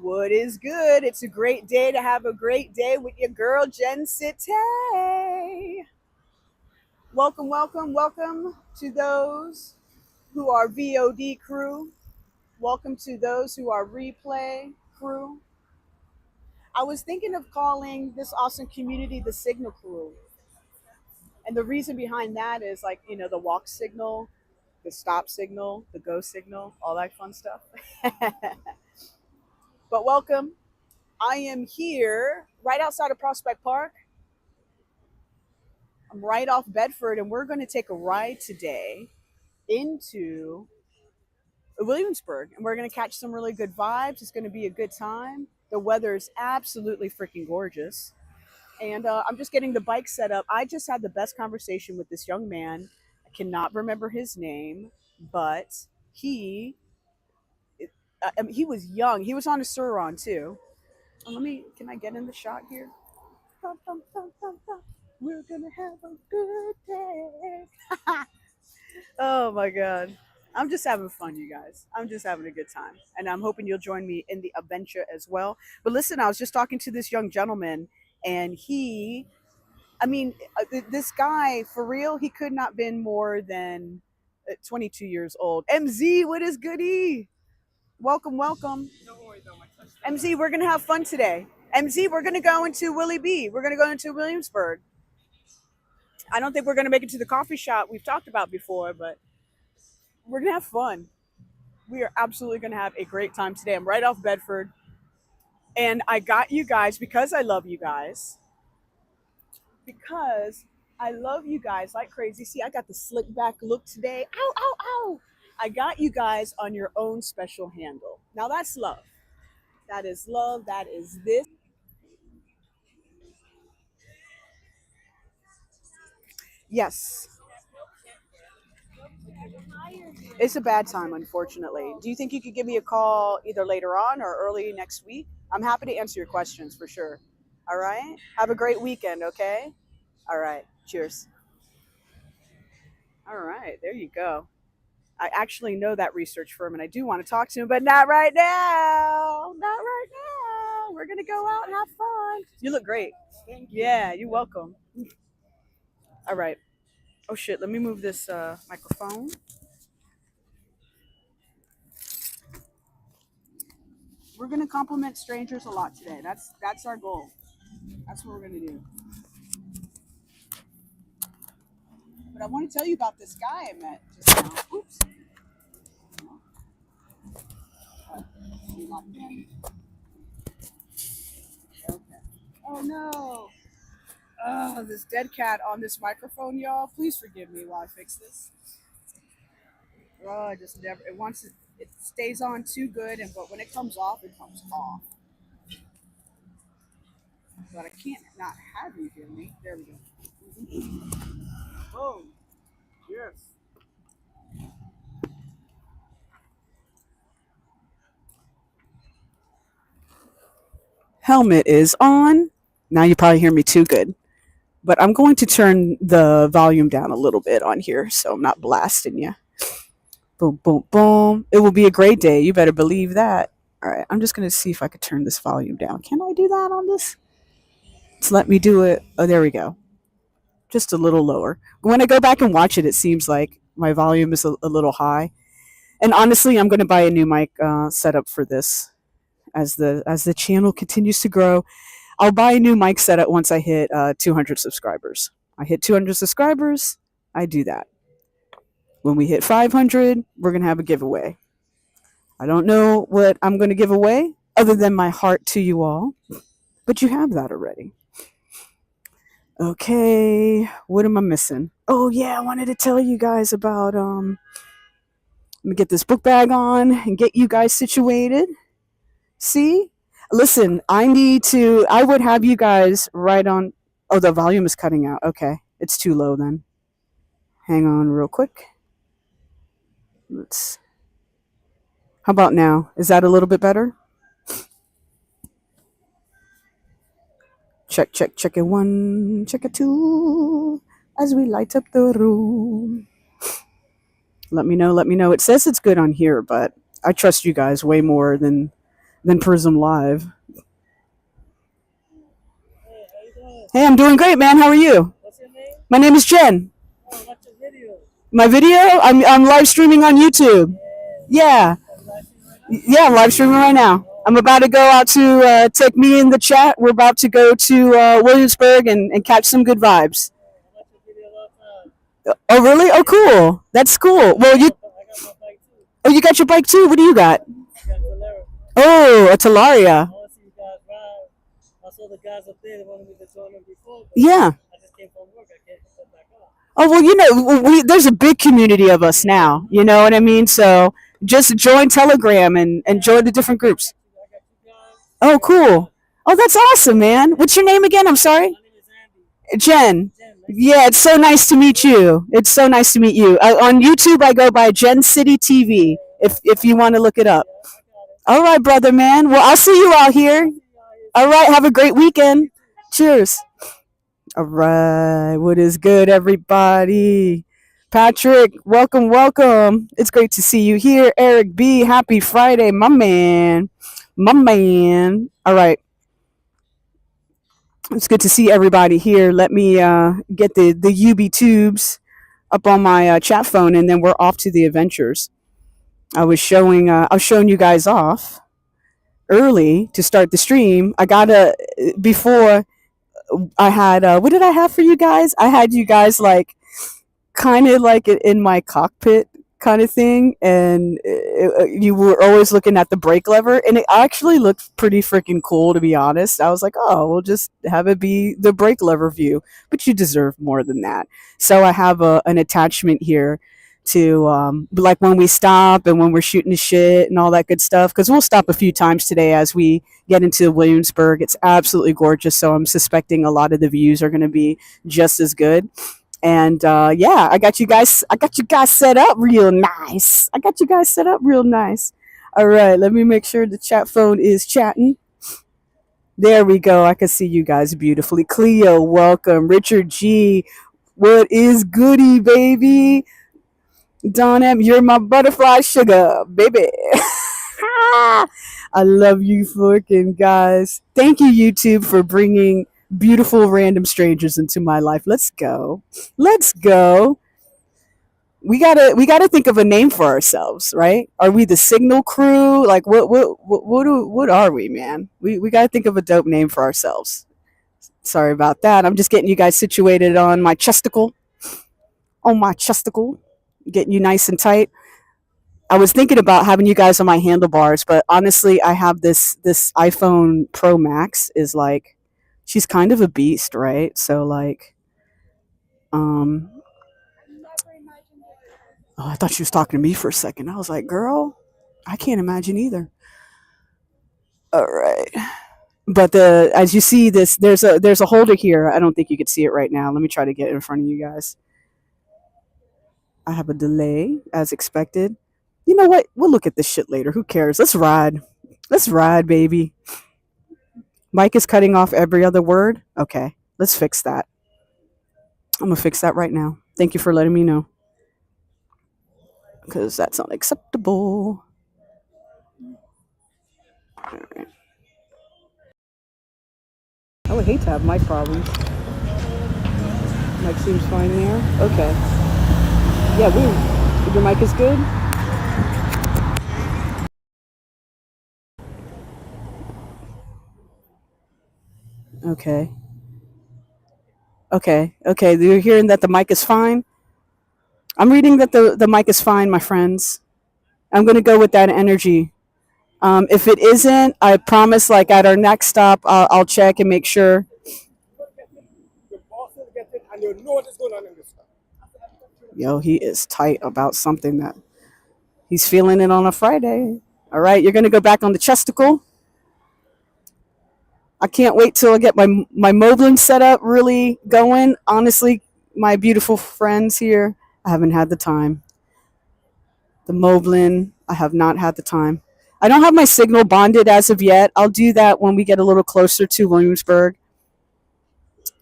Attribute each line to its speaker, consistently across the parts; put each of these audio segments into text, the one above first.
Speaker 1: What is good? It's a great day to have a great day with your girl, Jen City. Welcome, welcome, welcome to those who are VOD crew. Welcome to those who are replay crew. I was thinking of calling this awesome community the Signal Crew. And the reason behind that is like, the walk signal, the stop signal, the go signal, all that fun stuff. But welcome. I am here right outside of Prospect Park. I'm right off Bedford, and we're going to take a ride today into Williamsburg, and we're going to catch some really good vibes. It's going to be a good time. The weather is absolutely freaking gorgeous, and I'm just getting the bike set up. I just had the best conversation with this young man. I cannot remember his name, but he was young. He was on a Suron too. Can I get in the shot here? Bum, bum, bum, bum, bum. We're gonna have a good day. Oh my god. I'm just having fun, you guys. I'm just having a good time. And I'm hoping you'll join me in the adventure as well. But listen, I was just talking to this young gentleman, and this guy, for real, he could not been more than 22 years old. MZ, what is goody? Welcome, welcome. MZ, we're going to have fun today. MZ, we're going to go into Willie B. We're going to go into Williamsburg. I don't think we're going to make it to the coffee shop we've talked about before, but we're going to have fun. We are absolutely going to have a great time today. I'm right off Bedford, and I got you guys because I love you guys. Because I love you guys like crazy. See, I got the slick back look today. Ow, ow, ow. I got you guys on your own special handle. Now that's love. That is love. That is this. Yes. It's a bad time, unfortunately. Do you think you could give me a call either later on or early next week? I'm happy to answer your questions for sure. All right. Have a great weekend, okay? All right. Cheers. All right. There you go. I actually know that research firm and I do want to talk to him, but not right now. Not right now. We're going to go out and have fun. You look great. Yeah, you're welcome. All right. Oh, shit. Let me move this microphone. We're going to compliment strangers a lot today. That's our goal. That's what we're going to do. But I want to tell you about this guy I met just now. Oops. Okay. Oh no. Oh, this dead cat on this microphone, y'all. Please forgive me while I fix this. Oh, I just never. It stays on too good, but when it comes off, it comes off. But I can't not have you hear me. There we go. Oh, yes. Helmet is on. Now you probably hear me too good. But I'm going to turn the volume down a little bit on here so I'm not blasting you. Boom, boom, boom. It will be a great day. You better believe that. All right, I'm just going to see if I could turn this volume down. Can I do that on this? Just let me do it. Oh, there we go. Just a little lower. When I go back and watch it, it seems like my volume is a little high. And honestly, I'm going to buy a new mic setup for this as the channel continues to grow. I'll buy a new mic setup once I hit 200 subscribers. I hit 200 subscribers, I do that. When we hit 500, we're going to have a giveaway. I don't know what I'm going to give away other than my heart to you all, but you have that already. Okay, what am I missing? Oh yeah, I wanted to tell you guys about let me get this book bag on and get you guys situated. See? Listen, I would have you guys right on. Oh, the volume is cutting out. Okay, it's too low then. Hang on real quick. How about now? Is that a little bit better? Check, check, check it one, check it two, as we light up the room. Let me know. It says it's good on here, but I trust you guys way more than than Prism Live.
Speaker 2: Hey, how you doing?
Speaker 1: Hey, I'm doing great, man. How are you?
Speaker 2: What's your name?
Speaker 1: My name is Jen.
Speaker 2: Oh, what's your video?
Speaker 1: My video? I'm live streaming on YouTube.
Speaker 2: Yeah.
Speaker 1: Yeah,
Speaker 2: Are you live streaming right now?
Speaker 1: yeah, I'm live streaming right now. I'm
Speaker 2: Oh,
Speaker 1: about to go out to take me in the chat. We're about to go to Williamsburg and catch some good vibes.
Speaker 2: I watch your videos all the time.
Speaker 1: Oh, really? Oh, cool. That's cool. Well,
Speaker 2: I got my bike too.
Speaker 1: oh, you got your bike too. What do you got?
Speaker 2: I got Valero.
Speaker 1: Oh, a Talaria.
Speaker 2: I want to see you guys ride. I saw the guys up there. They wanted me to join them before, but
Speaker 1: Yeah.
Speaker 2: I just came from work. I can't come back on.
Speaker 1: Oh well, there's a big community of us
Speaker 2: Yeah.
Speaker 1: now. You know what I mean? So just join Telegram and
Speaker 2: Yeah,
Speaker 1: join the different groups.
Speaker 2: I got you guys.
Speaker 1: Oh,
Speaker 2: Ready to
Speaker 1: cool.
Speaker 2: ride.
Speaker 1: Oh, that's awesome, man. What's your name again? I'm sorry.
Speaker 2: My name is Andy.
Speaker 1: Jen.
Speaker 2: Jen, nice to meet
Speaker 1: Yeah, it's so nice to meet you. It's so nice to meet you. On YouTube, I go by Jen City
Speaker 2: you.
Speaker 1: TV. If you want to look it up.
Speaker 2: Yeah, I got it.
Speaker 1: All right, brother, man. Well, I'll see you out
Speaker 2: I'll
Speaker 1: here.
Speaker 2: see you out here
Speaker 1: All
Speaker 2: soon.
Speaker 1: right, have a great
Speaker 2: You
Speaker 1: weekend.
Speaker 2: too.
Speaker 1: Cheers. All right, what is good, everybody? Patrick, welcome, welcome. It's great to see you here. Eric B, happy Friday, my man. My man. All right, it's good to see everybody here. Let me get the UB tubes up on my chat phone, and then we're off to the adventures. I was showing you guys off early to start the stream. I gotta before I had what did I have for you guys? I had you guys like kind of like in my cockpit kind of thing, and you were always looking at the brake lever, and it actually looked pretty freaking cool, to be honest. I was like, oh, we'll just have it be the brake lever view, but you deserve more than that. So I have an attachment here to like when we stop and when we're shooting the shit and all that good stuff, because we'll stop a few times today as we get into Williamsburg. It's absolutely gorgeous, so I'm suspecting a lot of the views are going to be just as good. And yeah, I got you guys set up real nice. I got you guys set up real nice. All right, let me make sure the chat phone is chatting. There we go. I can see you guys beautifully. Cleo, welcome. Richard G, what is goody, baby? Don M, you're my butterfly sugar, baby. I love you fucking guys. Thank you, YouTube, for bringing beautiful random strangers into my life. Let's go. Let's go. We gotta think of a name for ourselves, right? Are we the Signal Crew? Like what are we, man? We gotta think of a dope name for ourselves. Sorry about that. I'm just getting you guys situated on my chesticle. On my chesticle. Getting you nice and tight. I was thinking about having you guys on my handlebars, but honestly, I have this iPhone Pro Max is like she's kind of a beast, right? So like um oh, I thought she was talking to me for a second. I was like, "Girl, I can't imagine either." All right. But the as you see this there's a holder here. I don't think you could see it right now. Let me try to get it in front of you guys. I have a delay as expected. You know what? We'll look at this shit later. Who cares? Let's ride. Let's ride, baby. Mike is cutting off every other word. Okay, let's fix that. I'm gonna fix that right now. Thank you for letting me know, because that's unacceptable. All right. I would hate to have mic problems. Mic seems fine there. Okay. Yeah, your mic is good. Okay. Okay. Okay. You're hearing that the mic is fine. I'm reading that the mic is fine, my friends. I'm gonna go with that energy. If it isn't, I promise, like at our next stop, I'll check and make sure. Yo, he is tight about something that he's feeling it on a Friday. All right, you're gonna go back on the chesticle. I can't wait till I get my Moblin setup really going. Honestly, my beautiful friends here, I haven't had the time. The Moblin, I have not had the time. I don't have my signal bonded as of yet. I'll do that when we get a little closer to Williamsburg.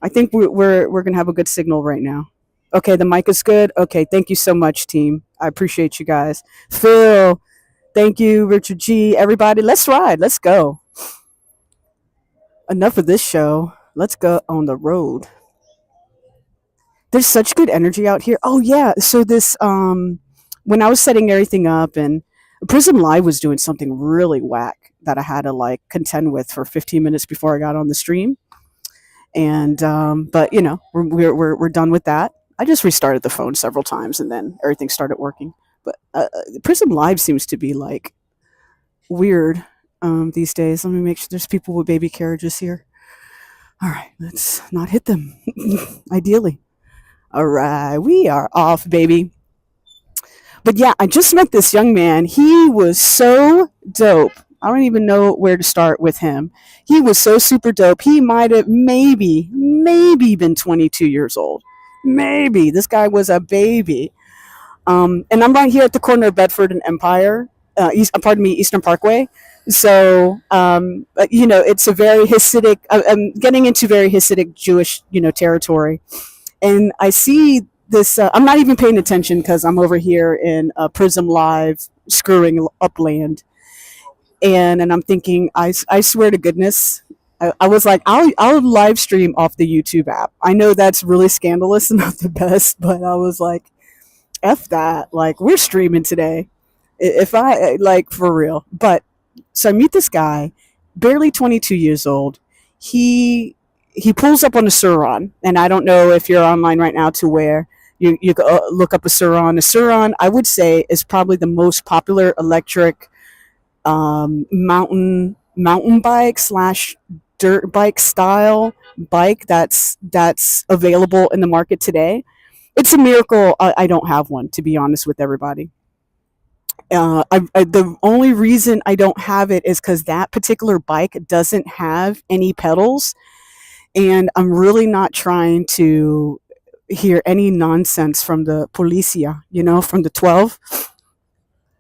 Speaker 1: I think we're gonna have a good signal right now. Okay, the mic is good. Okay, thank you so much, team. I appreciate you guys. Phil, Thank you, Richard G. Everybody, let's ride. Let's go. Enough of this show. Let's go on the road. There's such good energy out here. Oh yeah. So this when I was setting everything up and Prism Live was doing something really whack that I had to like contend with for 15 minutes before I got on the stream. And but you know, we're done with that. I just restarted the phone several times and then everything started working. But Prism Live seems to be like weird these days. Let me make sure there's people with baby carriages here. All right, let's not hit them. Ideally. All right, we are off, baby. But yeah, I just met this young man. He was so dope. I don't even know where to start with him. He was so super dope. He might have maybe been 22 years old. Maybe. This guy was a baby. And I'm right here at the corner of Bedford and Empire, Eastern Parkway. So, you know, it's a very Hasidic, I'm getting into very Hasidic Jewish, you know, territory. And I see this, I'm not even paying attention because I'm over here in Prism Live screwing up land. And I'm thinking, I swear to goodness, I was like, I'll live stream off the YouTube app. I know that's really scandalous and not the best, but I was like, F that. Like, we're streaming today. If I, like, for real. But, so I meet this guy, barely 22 years old. He pulls up on a Suron, and I don't know if you're online right now to where you go look up a Suron. A Suron, I would say, is probably the most popular electric mountain bike slash dirt bike style bike that's available in the market today. It's a miracle I don't have one, to be honest with everybody. The only reason I don't have it is because that particular bike doesn't have any pedals, and I'm really not trying to hear any nonsense from the policia, you know, from the 12.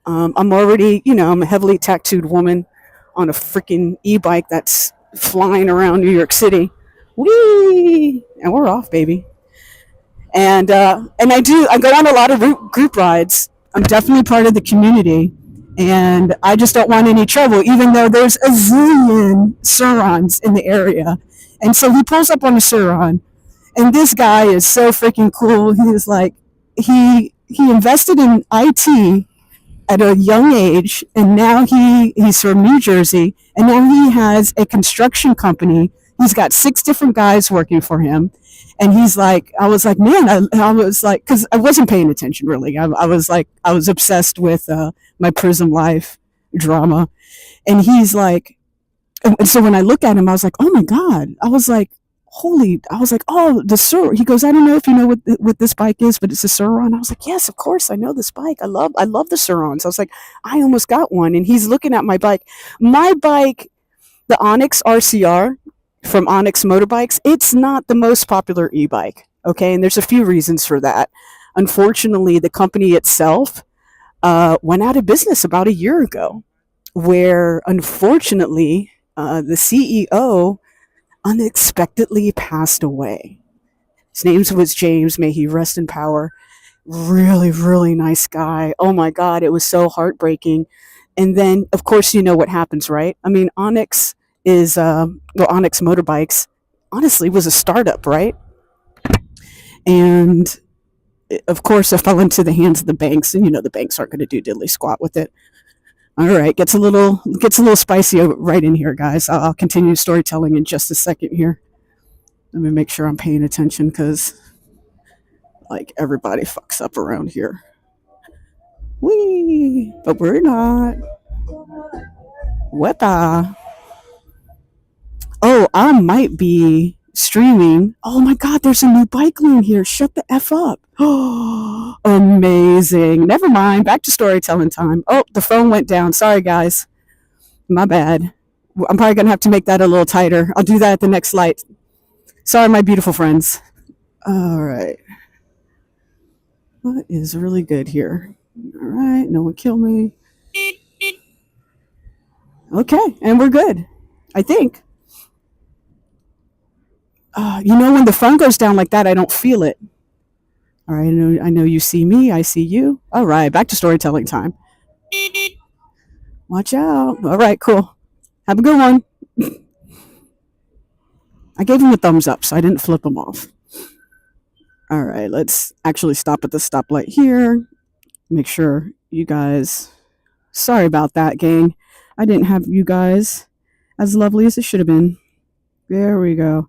Speaker 1: I'm already, you know, I'm a heavily tattooed woman on a freaking e-bike that's flying around New York City. Whee! And we're off, baby. And I go on a lot of group rides. I'm definitely part of the community, and I just don't want any trouble, even though there's a zillion Surons in the area. And so he pulls up on a Suron, and this guy is so freaking cool. He's like, he invested in IT at a young age, and now he's from New Jersey, and now he has a construction company. He's got 6 different guys working for him, and he's like, I was like, man, I was like, because I wasn't paying attention really. I was like, I was obsessed with my Prism Life drama, and he's like, and so when I look at him, I was like, oh my god, I was like, oh, the Sur. He goes, I don't know if you know what this bike is, but it's a Suron. I was like, yes, of course, I know this bike. I love the Surons. I was like, I almost got one, and he's looking at my bike. My bike, the Onyx RCR from Onyx Motorbikes, it's not the most popular e-bike. Okay, and there's a few reasons for that. Unfortunately, the company itself went out of business about a year ago, where unfortunately the CEO unexpectedly passed away. His name was James. May he rest in power. Really, really nice guy. Oh my God, it was so heartbreaking. And then, of course, you know what happens, right? I mean, Onyx Onyx Motorbikes, honestly, was a startup, right? And of course, it fell into the hands of the banks, and you know the banks aren't going to do diddly squat with it. All right, gets a little spicy right in here, guys. I'll continue storytelling in just a second here. Let me make sure I'm paying attention because, like, everybody fucks up around here. Whee! But we're not. Wepa. Oh, I might be streaming. Oh my God, there's a new bike lane here. Shut the F up. Oh, amazing. Never mind. Back to storytelling time. Oh, the phone went down. Sorry, guys. My bad. I'm probably going to have to make that a little tighter. I'll do that at the next light. Sorry, my beautiful friends. All right. What is really good here? All right. No one kill me. Okay. And we're good. I think. You know, when the phone goes down like that, I don't feel it. All right. I know you see me. I see you. All right. Back to storytelling time. Watch out. All right, cool. Have a good one. I gave him a thumbs up, so I didn't flip him off. All right, let's actually stop at the stoplight here. Make sure you guys. Sorry about that, gang. I didn't have you guys as lovely as it should have been. There we go.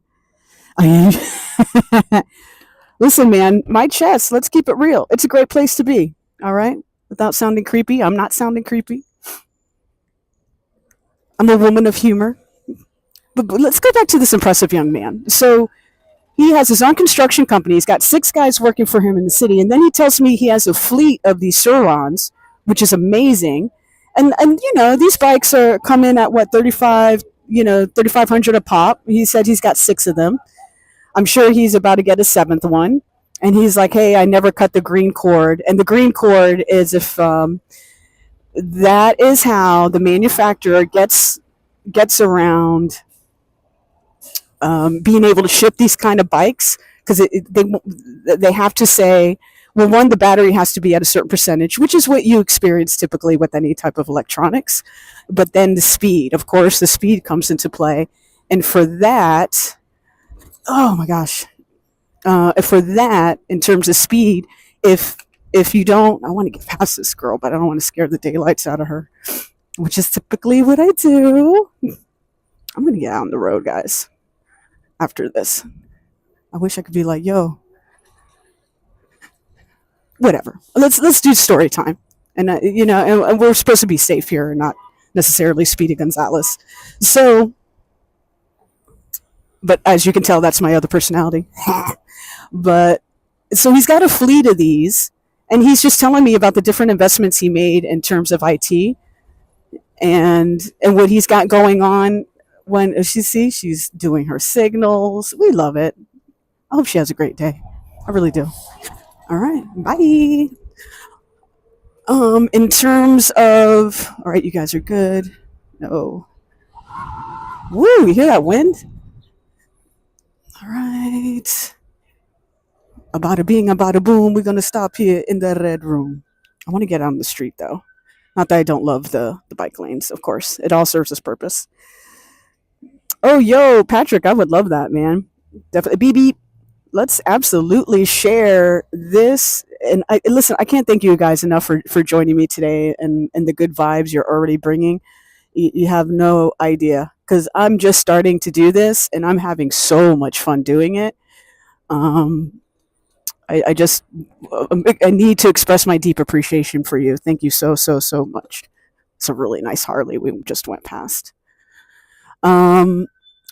Speaker 1: Listen, man, my chest, let's keep it real. It's a great place to be, all right? Without sounding creepy, I'm not sounding creepy. I'm a woman of humor. But let's go back to this impressive young man. So he has his own construction company. He's got 6 guys working for him in the city. And then he tells me he has a fleet of these Surons, which is amazing. And these bikes are come in at what, 35, 3,500 a pop. He said he's got 6 of them. I'm sure he's about to get a 7th one. And he's like, hey, I never cut the green cord. And the green cord is if that is how the manufacturer gets around being able to ship these kind of bikes, because they have to say, well, one, the battery has to be at a certain percentage, which is what you experience typically with any type of electronics. But then the speed, of course, the speed comes into play. And for that, oh my gosh, for that, in terms of speed, if you don't, I want to get past this girl, but I don't want to scare the daylights out of her, which is typically what I do. I'm going to get out on the road, guys, after this. I wish I could be like, yo, whatever. Let's do story time. And, and we're supposed to be safe here and not necessarily Speedy Gonzalez. So, but as you can tell, that's my other personality. But so he's got a fleet of these, and he's just telling me about the different investments he made in terms of IT and what he's got going on. When she's doing her signals. We love it. I hope she has a great day. I really do. All right, bye. In terms of, all right, you guys are good. No. Woo, you hear that wind? All right. A bada bing, a bada boom. We're gonna stop here in the red room. I want to get out on the street though. Not that I don't love the bike lanes, of course. It all serves its purpose. Oh, yo, Patrick, I would love that, man. Definitely. Beep, beep. Let's absolutely share this. And listen, I can't thank you guys enough for joining me today and the good vibes you're already bringing. You have no idea, because I'm just starting to do this and I'm having so much fun doing it. I just I need to express my deep appreciation for you. Thank you so much. It's a really nice Harley we just went past.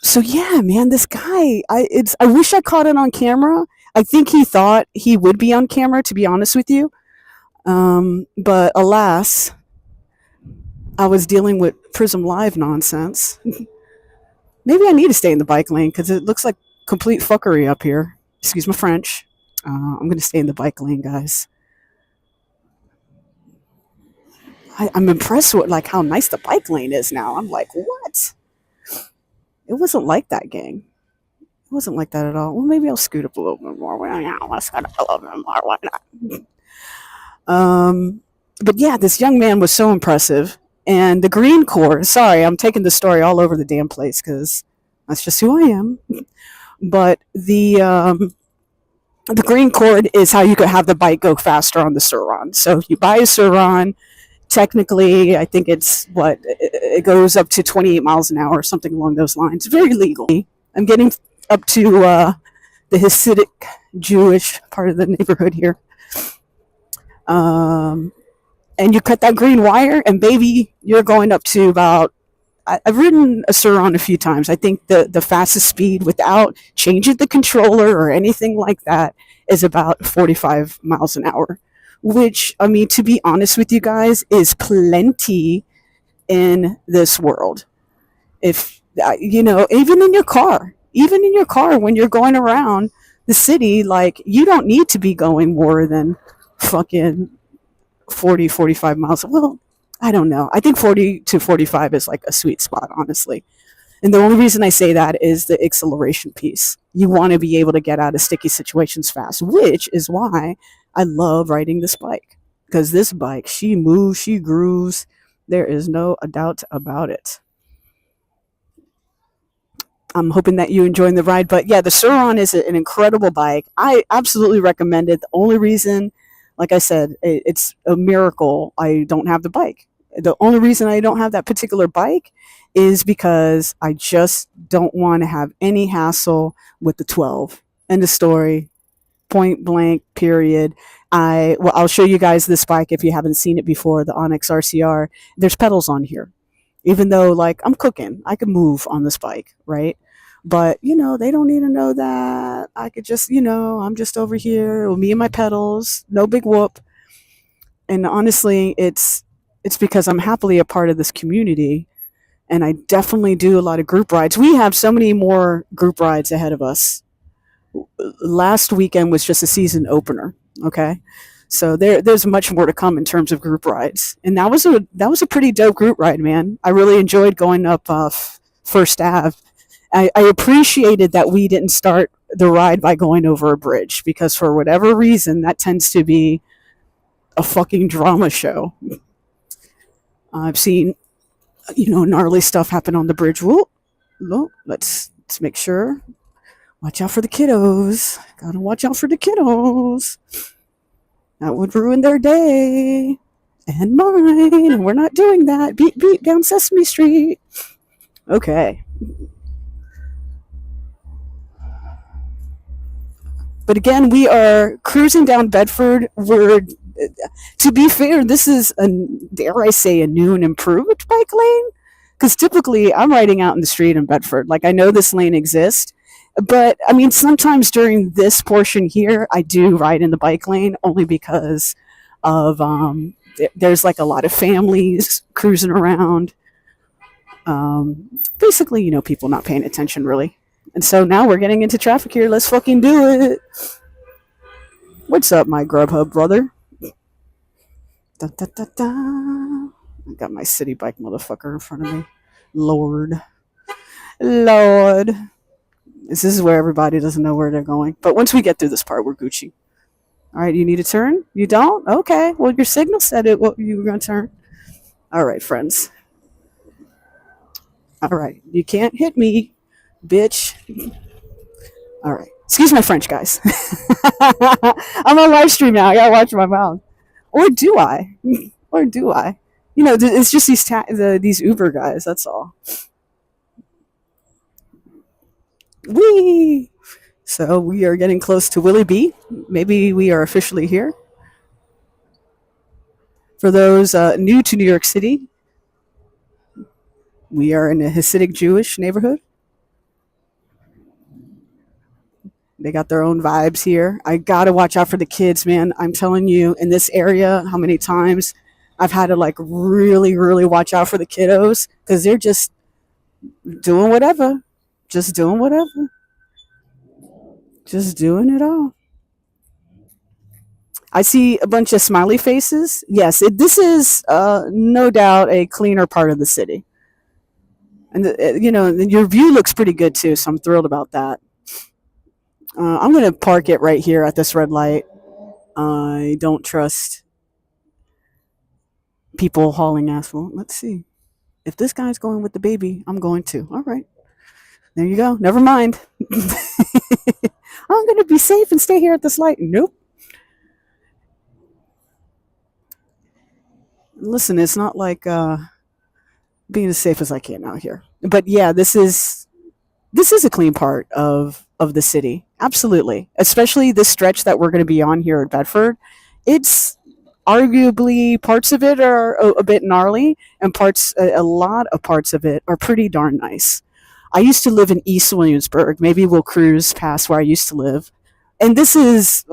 Speaker 1: So yeah, man, this guy, I wish I caught it on camera. I think he thought he would be on camera, to be honest with you. But alas, I was dealing with Prism Live nonsense. Maybe I need to stay in the bike lane because it looks like complete fuckery up here. Excuse my French. I'm going to stay in the bike lane, guys. I'm impressed with like how nice the bike lane is now. I'm like, what? It wasn't like that, gang. It wasn't like that at all. Well, maybe I'll scoot up a little bit more. Well, yeah, let's scoot up a little bit more. Why not? But yeah, this young man was so impressive. And the green core, sorry, I'm taking the story all over the damn place because that's just who I am. But the green cord is how you could have the bike go faster on the Suron. So if you buy a Suron, technically, I think it's it goes up to 28 miles an hour or something along those lines. Very legal. I'm getting up to the Hasidic Jewish part of the neighborhood here. And you cut that green wire, and baby, you're going up to about. I've ridden a Suron a few times. I think the fastest speed without changing the controller or anything like that is about 45 miles an hour. Which, I mean, to be honest with you guys, is plenty in this world. If, even in your car, when you're going around the city, like, you don't need to be going more than fucking 40, 45 miles. Well, I don't know. I think 40 to 45 is like a sweet spot, honestly. And the only reason I say that is the acceleration piece. You want to be able to get out of sticky situations fast, which is why I love riding this bike. Because this bike, she moves, she grooves. There is no doubt about it. I'm hoping that you enjoying the ride. But yeah, the Suron is an incredible bike. I absolutely recommend it. The only reason, like I said, it's a miracle I don't have the bike. The only reason I don't have that particular bike is because I just don't want to have any hassle with the 12. End of story. Point blank, period. I'll show you guys this bike if you haven't seen it before, the Onyx RCR. There's pedals on here. Even though like I'm cooking, I could move on this bike, right? But they don't need to know that. I could just, I'm just over here with me and my pedals, no big whoop. And honestly, it's because I'm happily a part of this community, and I definitely do a lot of group rides. We have so many more group rides ahead of us. Last weekend was just a season opener, okay? So there's much more to come in terms of group rides, and that was a pretty dope group ride, man. I really enjoyed going up First Ave. I appreciated that we didn't start the ride by going over a bridge, because for whatever reason that tends to be a fucking drama show. I've seen gnarly stuff happen on the bridge. Whoa, no, let's make sure. Watch out for the kiddos. Gotta watch out for the kiddos. That would ruin their day and mine, and we're not doing that. Beep beep down Sesame Street. Okay. But again, we are cruising down Bedford. To be fair, this is dare I say, a new and improved bike lane. Because typically I'm riding out in the street in Bedford. Like, I know this lane exists, but I mean, sometimes during this portion here, I do ride in the bike lane only because of there's like a lot of families cruising around. Basically, people not paying attention really. And so now we're getting into traffic here. Let's fucking do it. What's up, my Grubhub brother? Da, da, da, da. I got my city bike motherfucker in front of me. Lord. This is where everybody doesn't know where they're going. But once we get through this part, we're Gucci. All right, you need a turn? You don't? Okay. Well, your signal said you were going to turn. All right, friends. All right. You can't hit me, bitch. All right. Excuse my French, guys. I'm on live stream now. I gotta watch my mouth. Or do I? Or do I? It's just these Uber guys. That's all. Wee. So we are getting close to Willie B. Maybe we are officially here. For those new to New York City, we are in a Hasidic Jewish neighborhood. They got their own vibes here. I gotta watch out for the kids, man. I'm telling you, in this area, how many times I've had to like really, really watch out for the kiddos, because they're just doing whatever. Just doing whatever. Just doing it all. I see a bunch of smiley faces. Yes, this is no doubt a cleaner part of the city. And, your view looks pretty good too, so I'm thrilled about that. I'm going to park it right here at this red light. I don't trust people hauling asphalt. Let's see. If this guy's going with the baby, I'm going to. All right. There you go. Never mind. I'm going to be safe and stay here at this light. Nope. Listen, it's not like being as safe as I can out here. But yeah, this is a clean part of the city. Absolutely. Especially this stretch that we're going to be on here at Bedford. It's arguably, parts of it are a bit gnarly, and a lot of parts of it are pretty darn nice. I used to live in East Williamsburg. Maybe we'll cruise past where I used to live. And this is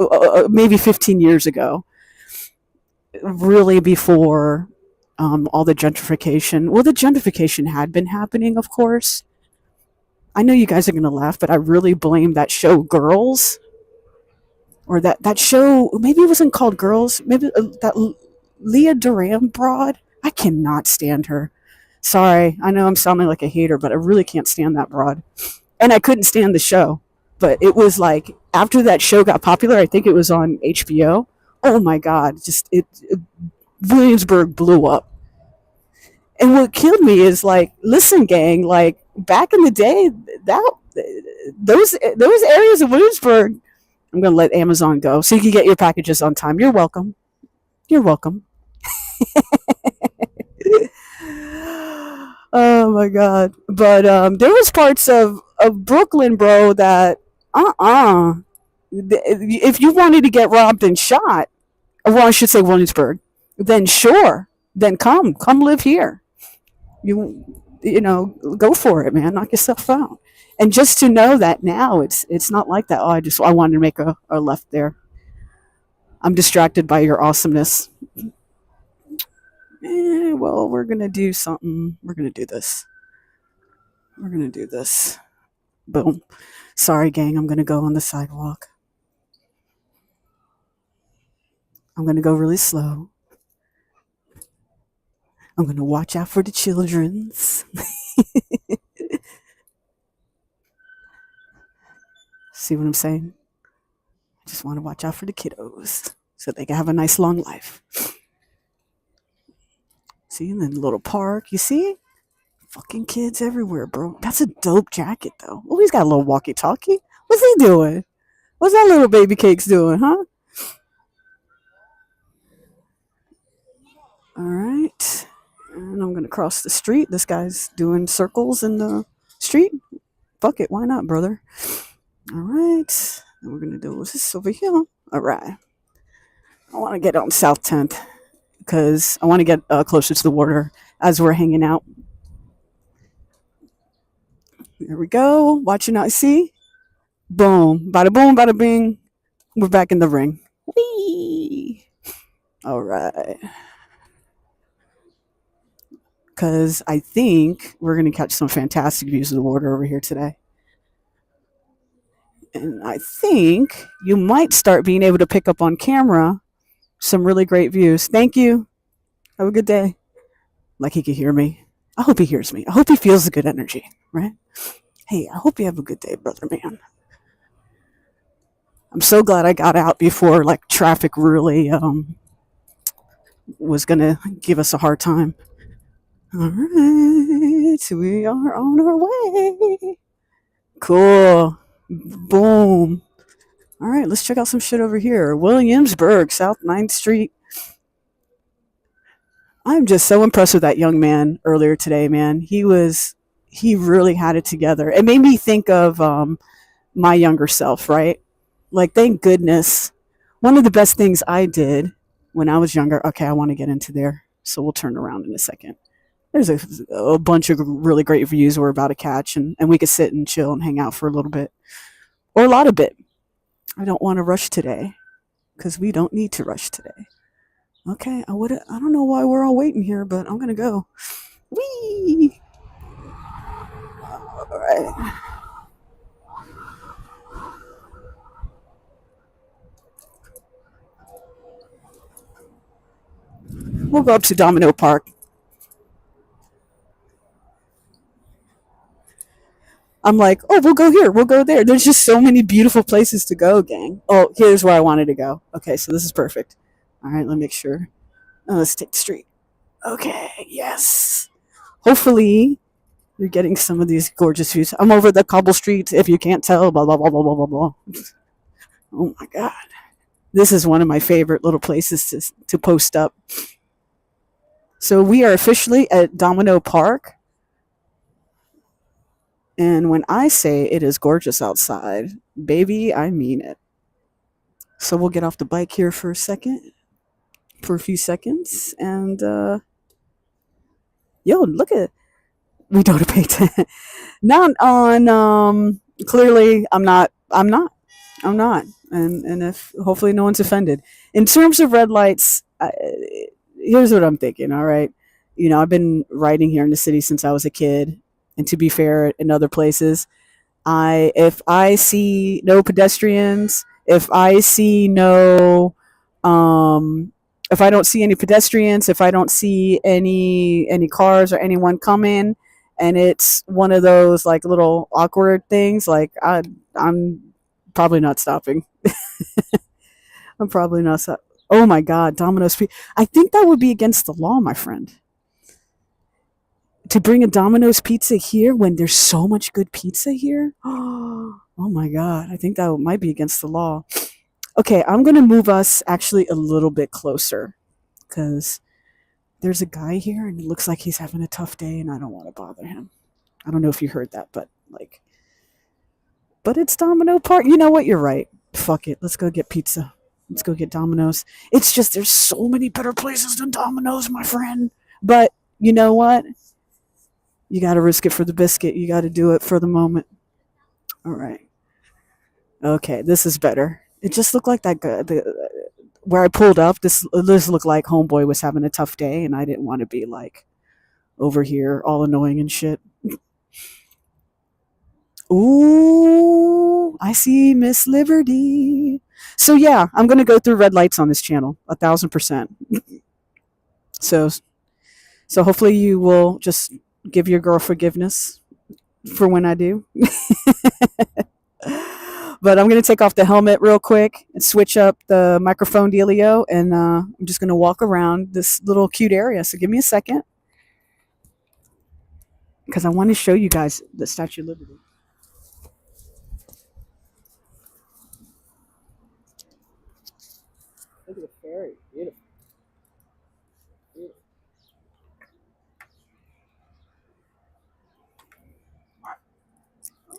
Speaker 1: maybe 15 years ago, really before all the gentrification. Well, the gentrification had been happening, of course. I know you guys are going to laugh, but I really blame that show Girls. Or that show, maybe it wasn't called Girls. Maybe that Leah Duran broad. I cannot stand her. Sorry, I know I'm sounding like a hater, but I really can't stand that broad. And I couldn't stand the show. But it was like, after that show got popular, I think it was on HBO. Oh my God, Williamsburg blew up. And what killed me is like, listen, gang, like back in the day, that those areas of Williamsburg, I'm gonna let Amazon go so you can get your packages on time. You're welcome. You're welcome. Oh my god! But there was parts of Brooklyn, bro, that if you wanted to get robbed and shot, well, I should say Williamsburg, then sure, then come live here. You know, go for it, man. Knock yourself out. And just to know that now it's not like that. Oh, I wanted to make a left there. I'm distracted by your awesomeness. Well, we're gonna do something. We're gonna do this. We're gonna do this. Boom. Sorry, gang. I'm gonna go on the sidewalk. I'm gonna go really slow. I'm gonna watch out for the childrens. See what I'm saying? I just want to watch out for the kiddos so they can have a nice long life. See, and then the little park. You see? Fucking kids everywhere, bro. That's a dope jacket, though. Oh, he's got a little walkie-talkie. What's he doing? What's that little baby cakes doing, huh? All right. And I'm going to cross the street. This guy's doing circles in the street. Fuck it. Why not, brother? All right. And we're going to do this over here. All right. I want to get on South 10th because I want to get closer to the water as we're hanging out. There we go. Watching out. See? Boom. Bada boom, bada bing. We're back in the ring. Whee! All right. Because I think we're going to catch some fantastic views of the water over here today. And I think you might start being able to pick up on camera some really great views. Thank you. Have a good day. Like he could hear me. I hope he hears me. I hope he feels the good energy, right? Hey, I hope you have a good day, brother man. I'm so glad I got out before like traffic really was gonna give us a hard time. All right, we are on our way. Cool. Boom. All right, let's check out some shit over here. Williamsburg, South 9th Street. I'm just so impressed with that young man earlier today, man. He really had it together. It made me think of my younger self, right? Like, thank goodness. One of the best things I did when I was younger, okay, I want to get into there, so we'll turn around in a second. There's a bunch of really great views we're about to catch, and we could sit and chill and hang out for a little bit. Or a lot of bit. I don't want to rush today, because we don't need to rush today. Okay, I don't know why we're all waiting here, but I'm going to go. Whee! All right. We'll go up to Domino Park. I'm like, oh, we'll go here, we'll go there. There's just so many beautiful places to go, gang. Oh, here's where I wanted to go. Okay, so this is perfect. All right, let me make sure. Oh, let's take the street. Okay, yes. Hopefully, you're getting some of these gorgeous views. I'm over the cobble streets, if you can't tell, blah, blah, blah, blah, blah, blah, blah. Oh my God. This is one of my favorite little places to post up. So we are officially at Domino Park. And when I say it is gorgeous outside, baby, I mean it. So we'll get off the bike here for a few seconds. And, yo, look at, we don't pay attention. Not on, clearly I'm not. And if, hopefully no one's offended. In terms of red lights, here's what I'm thinking, all right? You know, I've been riding here in the city since I was a kid. And to be fair, in other places, if I see no pedestrians, if I don't see any pedestrians, if I don't see any cars or anyone coming, and it's one of those like little awkward things, like I'm probably not stopping. I'm probably not stopping. Oh my God, Domino's. I think that would be against the law, my friend. To bring a Domino's pizza here when there's so much good pizza here? Oh my God. I think that might be against the law. Okay, I'm going to move us actually a little bit closer because there's a guy here and it looks like he's having a tough day and I don't want to bother him. I don't know if you heard that, but like, but it's Domino Park. You know what? You're right. Fuck it. Let's go get pizza. Let's go get Domino's. It's just there's so many better places than Domino's, my friend. But you know what? You got to risk it for the biscuit. You got to do it for the moment. All right. Okay, this is better. It just looked like that guy, where I pulled up. This looked like homeboy was having a tough day, and I didn't want to be like over here all annoying and shit. Ooh, I see Miss Liberty. So yeah, I'm gonna go through red lights on this channel, 1,000%. So so hopefully you will just give your girl forgiveness for when I do. But I'm going to take off the helmet real quick and switch up the microphone dealio. And I'm just going to walk around this little cute area. So give me a second because I want to show you guys the Statue of Liberty. Look at the ferry. Beautiful. Beautiful.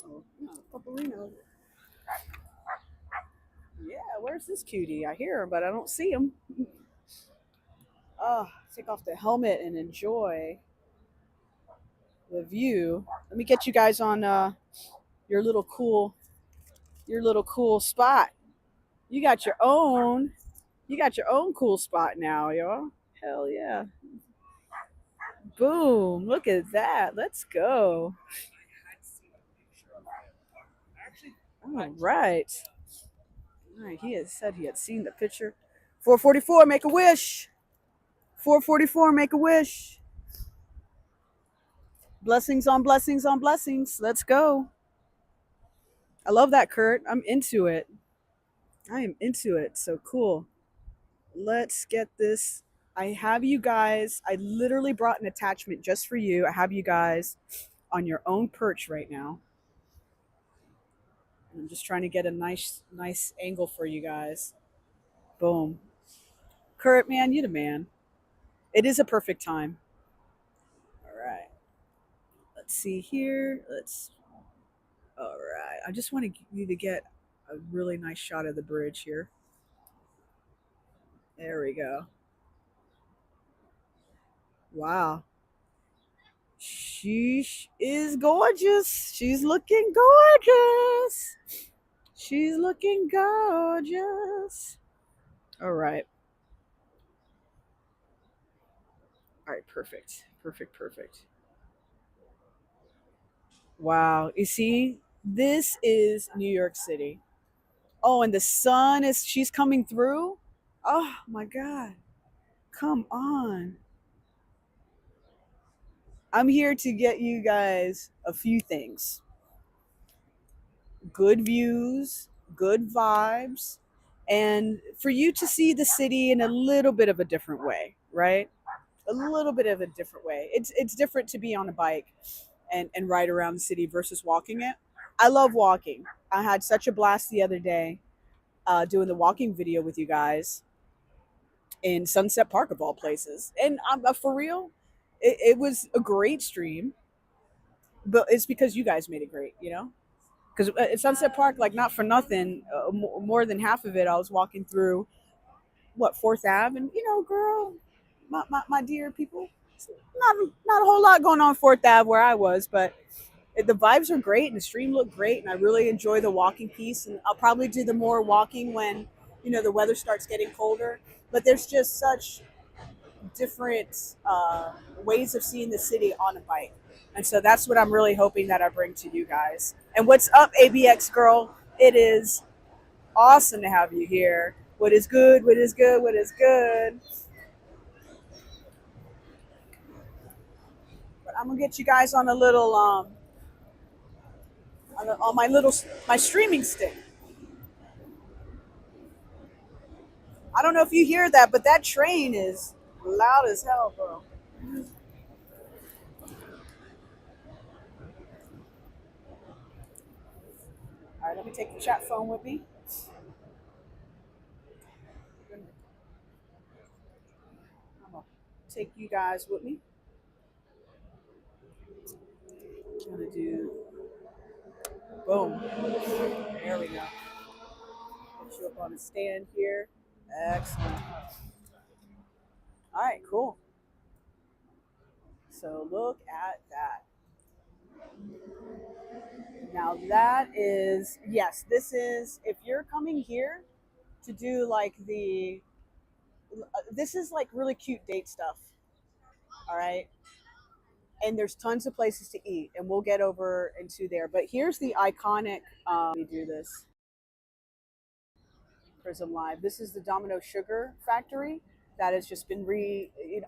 Speaker 1: Oh, Paparino. Yeah, where's this cutie? I hear him, but I don't see him. Oh, take off the helmet and enjoy the view. Let me get you guys on your little cool spot. You got your own cool spot now, y'all. Hell yeah. Boom. Look at that. Let's go. All right. All right. He had said he had seen the picture. 444, make a wish. 444, make a wish. Blessings on blessings on blessings. Let's go. I love that, Kurt. I'm into it. I am into it. So cool. Let's get this. I have you guys. I literally brought an attachment just for you. I have you guys on your own perch right now. I'm just trying to get a nice angle for you guys. Boom. Kurt, man, you the man. It is a perfect time. All right. Let's see here. All right. I just want you to get a really nice shot of the bridge here. There we go. Wow. She is gorgeous. She's looking gorgeous. She's looking gorgeous. All right. All right. Perfect. Perfect. Perfect. Wow. You see, this is New York City. Oh, and the sun she's coming through. Oh my God. Come on. I'm here to get you guys a few things: good views, good vibes, and for you to see the city in a little bit of a different way, right? A little bit of a different way. It's different to be on a bike and ride around the city versus walking it. I love walking. I had such a blast the other day doing the walking video with you guys in Sunset Park of all places. And for real, it was a great stream, but it's because you guys made it great, you know? Because at Sunset Park, like not for nothing, more than half of it, I was walking through what, Fourth Ave, and girl, my dear people, not a whole lot going on Fourth Ave where I was, but the vibes are great and the stream looked great, and I really enjoy the walking piece. And I'll probably do the more walking when the weather starts getting colder. But there's just such different ways of seeing the city on a bike. And so that's what I'm really hoping that I bring to you guys. And what's up, ABX girl? It is awesome to have you here. What is good? What is good? What is good? But I'm gonna get you guys on a little on my streaming stick. I don't know if you hear that, but that train is loud as hell, bro. Let me take the chat phone with me. I'm gonna take you guys with me. I'm gonna do boom. There we go. Put you up on a stand here. Excellent. All right, cool. So look at that. Now that is, yes, this is, if you're coming here to do like this is like really cute date stuff. All right. And there's tons of places to eat and we'll get over into there. But here's the iconic, we do this Prism Live. This is the Domino Sugar Factory that has just been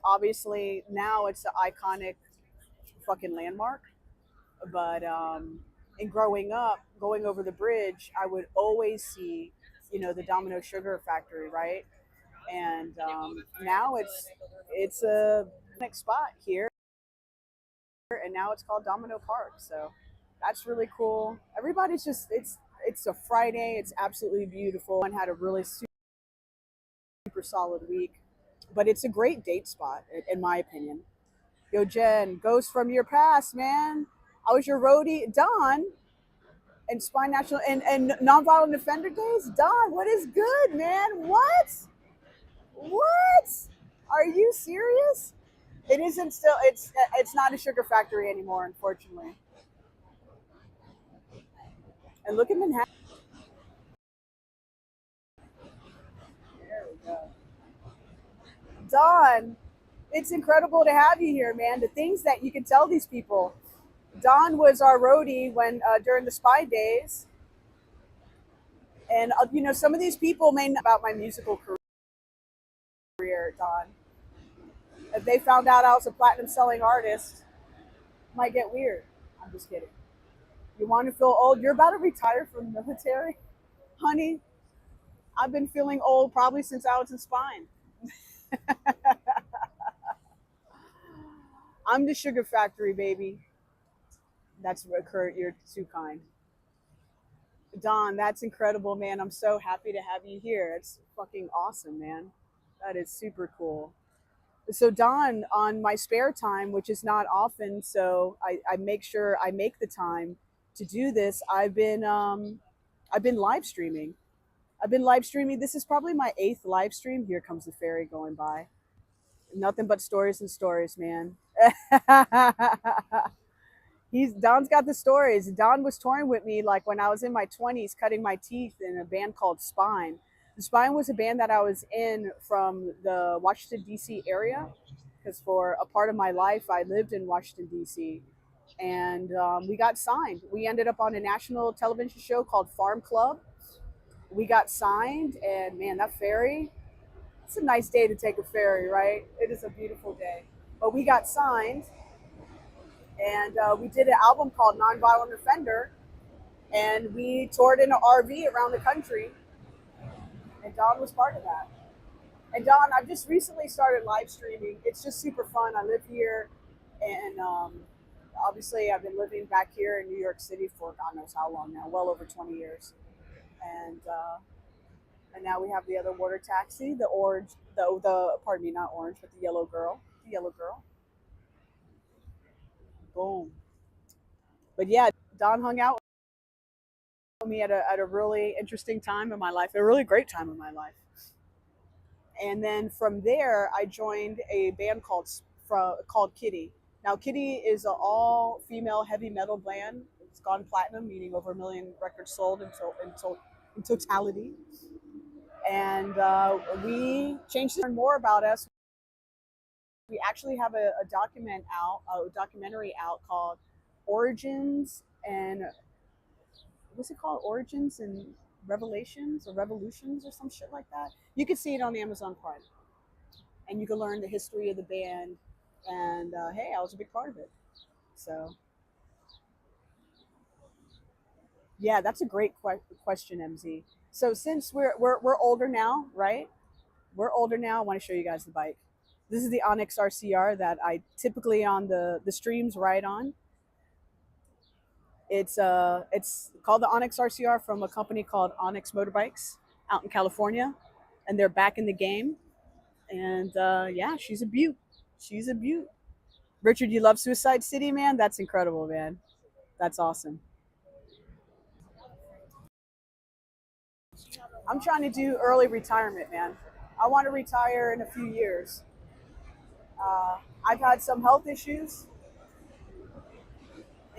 Speaker 1: obviously now it's the iconic fucking landmark. But in growing up, going over the bridge, I would always see, the Domino Sugar Factory, right? And now it's a next spot here, and now it's called Domino Park. So that's really cool. Everybody's just it's a Friday. It's absolutely beautiful. And had a really super solid week, but it's a great date spot in my opinion. Yo, Jen, Ghost from Your Past, man. I was your roadie, Don, and Spine National and Nonviolent Offender Days. Don, what is good, man? What? What? Are you serious? It isn't still. It's not a sugar factory anymore, unfortunately. And look at Manhattan. There we go. Don, it's incredible to have you here, man. The things that you can tell these people. Don was our roadie when during the Spy Days, and some of these people may know about my musical career. Don, if they found out I was a platinum selling artist, it might get weird. I'm just kidding. You want to feel old? You're about to retire from the military, honey. I've been feeling old probably since I was in Spine. I'm the sugar factory, baby. That's what Kurt, you're too kind. Don, that's incredible, man. I'm so happy to have you here. It's fucking awesome, man. That is super cool. So Don, on my spare time, which is not often, so I make sure I make the time to do this. I've been live streaming. I've been live streaming. This is probably my 8th live stream. Here comes the ferry going by. Nothing but stories and stories, man. Don's got the stories. Don was touring with me like when I was in my 20s, cutting my teeth in a band called Spine. The Spine was a band that I was in from the Washington D.C. area, because for a part of my life I lived in Washington D.C. and we got signed. We ended up on a national television show called Farm Club. We got signed, and man, that ferry. It's a nice day to take a ferry, right? It is a beautiful day. But we got signed, and we did an album called Nonviolent Offender, and we toured in an RV around the country, and Don was part of that. And Don, I've just recently started live streaming. It's just super fun. I live here, and obviously I've been living back here in New York City for God knows how long now, well over 20 years. And now we have the other water taxi, the orange, pardon me, not orange, but the yellow girl. Boom. But yeah, Don hung out with me at a really interesting time in my life, a really great time in my life. And then from there, I joined a band called Kitty. Now, Kitty is an all-female heavy metal band. It's gone platinum, meaning over 1 million records sold in totality. And we changed to learn more about us. We actually have a documentary out called Origins and what's it called? Origins and Revelations or Revolutions or some shit like that. You can see it on Amazon Prime, and you can learn the history of the band. And hey, I was a big part of it. So yeah, that's a great question, MZ. So since we're older now, right? We're older now. I want to show you guys the bike. This is the Onyx RCR that I typically on the streams ride on. It's called the Onyx RCR from a company called Onyx Motorbikes out in California, and they're back in the game. And yeah, she's a beaut. She's a beaut. Richard, you love Suicide City, man? That's incredible, man. That's awesome. I'm trying to do early retirement, man. I want to retire in a few years. I've had some health issues,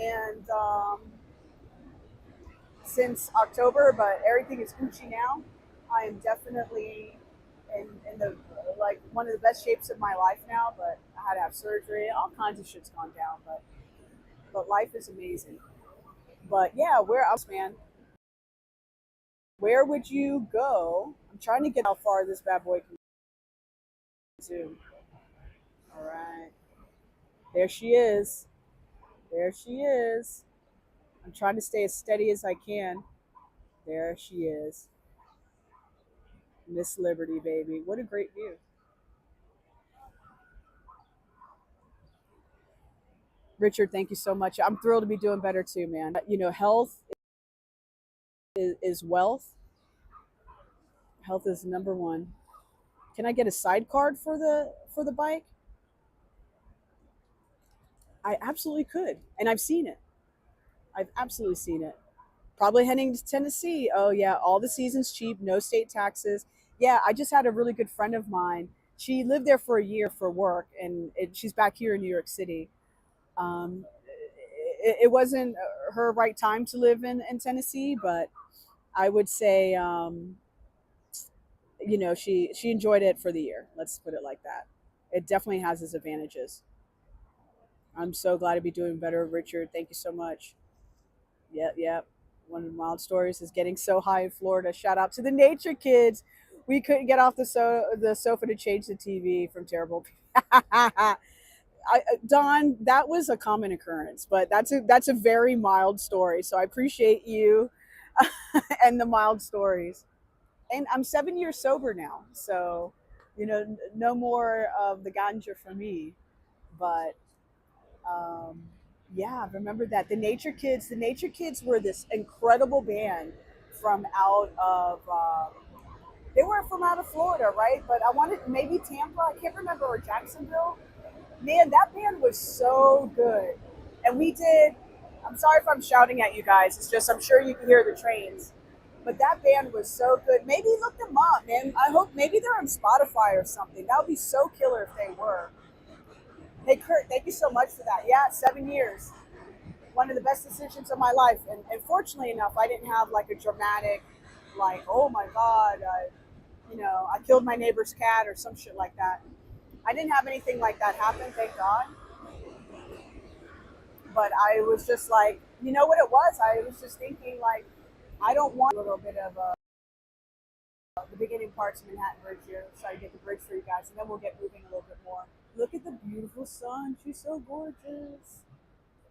Speaker 1: and since October, but everything is Gucci now. I am definitely in the like one of the best shapes of my life now. But I had to have surgery. All kinds of shit's gone down, but life is amazing. But yeah, where else, man? Where would you go? I'm trying to get how far this bad boy can zoom. All right, there she is. There she is. I'm trying to stay as steady as I can. There she is. Miss Liberty, baby. What a great view. Richard, thank you so much. I'm thrilled to be doing better too, man. You know, health is wealth. Health is number one. Can I get a side card for the bike? I absolutely could, and I've seen it. I've absolutely seen it. Probably heading to Tennessee. Oh yeah, all the seasons cheap, no state taxes. Yeah, I just had a really good friend of mine. She lived there for a year for work, and she's back here in New York City. Um, it wasn't her right time to live in Tennessee, but I would say, you know, she enjoyed it for the year. Let's put it like that. It definitely has its advantages. I'm so glad to be doing better, Richard. Thank you so much. Yep, yep. One of the wild stories is getting so high in Florida. Shout out to the nature kids. We couldn't get off the sofa to change the TV from terrible. Don, that was a common occurrence, but that's a very mild story. So I appreciate you and the mild stories. And I'm 7 years sober now, so you know, no more of the ganja for me. But um, yeah, remember that the Nature Kids were this incredible band from out of they were from out of Florida, right? But I wanted maybe Tampa, I can't remember, or Jacksonville. Man, that band was so good. And we did, I'm sorry if I'm shouting at you guys. It's just, I'm sure you can hear the trains. But that band was so good. Maybe look them up, man. I hope maybe they're on Spotify or something. That would be so killer if they were. Hey, Kurt, thank you so much for that. Yeah, 7 years. One of the best decisions of my life. And fortunately enough, I didn't have like a dramatic, like, oh my God, you know, I killed my neighbor's cat or some shit like that. I didn't have anything like that happen, thank God. But I was just like, you know what it was? I was just thinking like, I don't want a little bit of the beginning parts of Manhattan Bridge here. Try to get the bridge for you guys, and then we'll get moving a little bit more. Look at the beautiful sun. She's so gorgeous.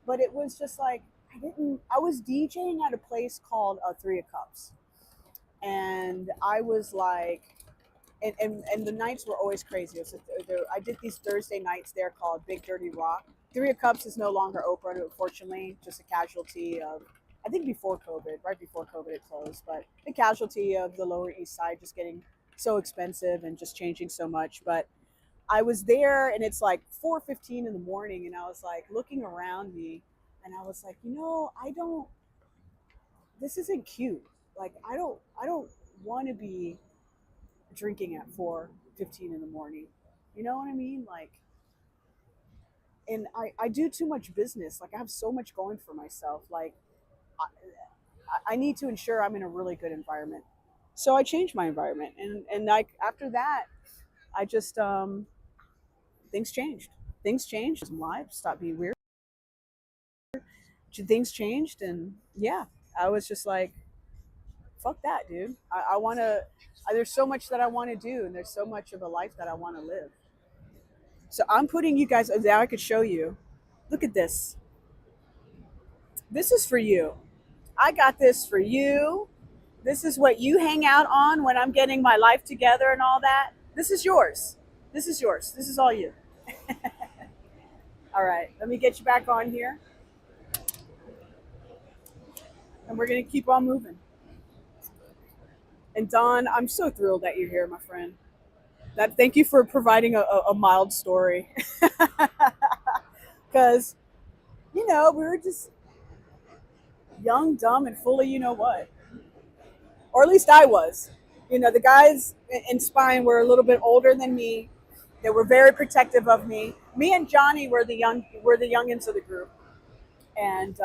Speaker 1: But it was just like, I was DJing at a place called Three of Cups. And I was like, and the nights were always crazy. So I did these Thursday nights there called Big Dirty Rock. Three of Cups is no longer open, unfortunately, just a casualty of, I think before COVID, right before COVID it closed, but the casualty of the Lower East Side just getting so expensive and just changing so much. But I was there and it's like 4:15 in the morning and I was like looking around me and I was like, you know, this isn't cute. Like I don't want to be drinking at 4:15 in the morning. You know what I mean? Like, and I do too much business. Like I have so much going for myself. Like I need to ensure I'm in a really good environment. So I changed my environment, and like after that, I just things changed. Things changed. Some lives stopped being weird. Things changed, and yeah, I was just like, fuck that, dude. I want to. There's so much that I want to do, and there's so much of a life that I want to live. So I'm putting you guys. Now I could show you. Look at this. This is for you. I got this for you. This is what you hang out on when I'm getting my life together and all that. This is yours. This is yours. This is all you. All right. Let me get you back on here. and we're gonna keep on moving. And Don, I'm so thrilled that you're here, my friend. That thank you for providing a mild story, because we were just young, dumb, and full of you know what, or at least I was. The guys in Spine were a little bit older than me. They were very protective of me. Me and Johnny were the youngins of the group, and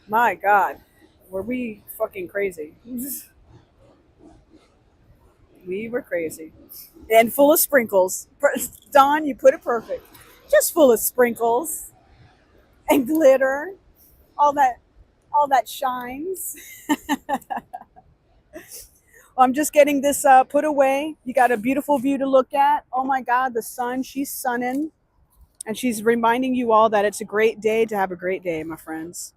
Speaker 1: my God, were we fucking crazy? We were crazy and full of sprinkles. Don, you put it perfect. Just full of sprinkles and glitter, all that, all that shines. Well, I'm just getting this put away. You got a beautiful view to look at. Oh my God, the sun, she's sunning. And she's reminding you all that it's a great day to have a great day, my friends.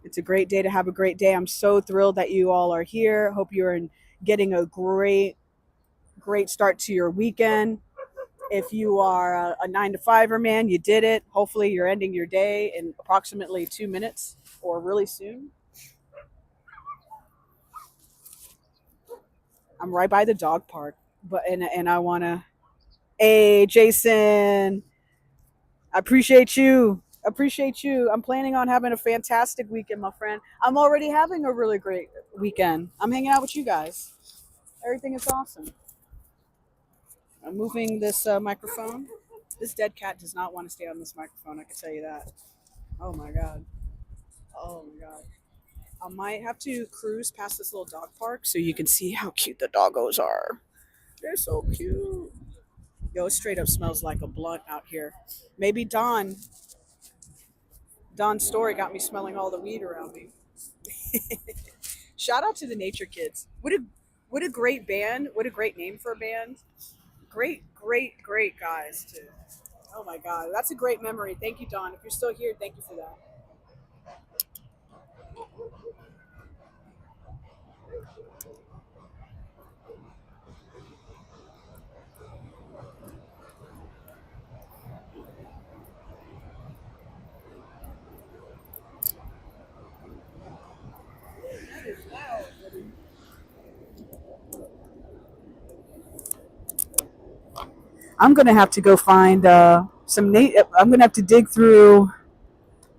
Speaker 1: It's a great day to have a great day. I'm so thrilled that you all are here. Hope you're getting a great start to your weekend. If you are a 9 to 5er man, you did it. Hopefully, you're ending your day in approximately 2 minutes or really soon. I'm right by the dog park, and I wanna. Hey, Jason, I appreciate you. Appreciate you. I'm planning on having a fantastic weekend, my friend. I'm already having a really great weekend. I'm hanging out with you guys. Everything is awesome. I'm moving this microphone. This dead cat does not want to stay on this microphone. I can tell you that. Oh my god. Oh my god. I might have to cruise past this little dog park so you can see how cute the doggos are. They're so cute. Yo, it straight up smells like a blunt out here. Maybe Don's story got me smelling all the weed around me. Shout out to the Nature Kids. What a great band. What a great name for a band. Great guys too. Oh my god, that's a great memory. Thank you, Don. If you're still here, thank you for that. I'm gonna have to go find some Nate. I'm gonna have to dig through.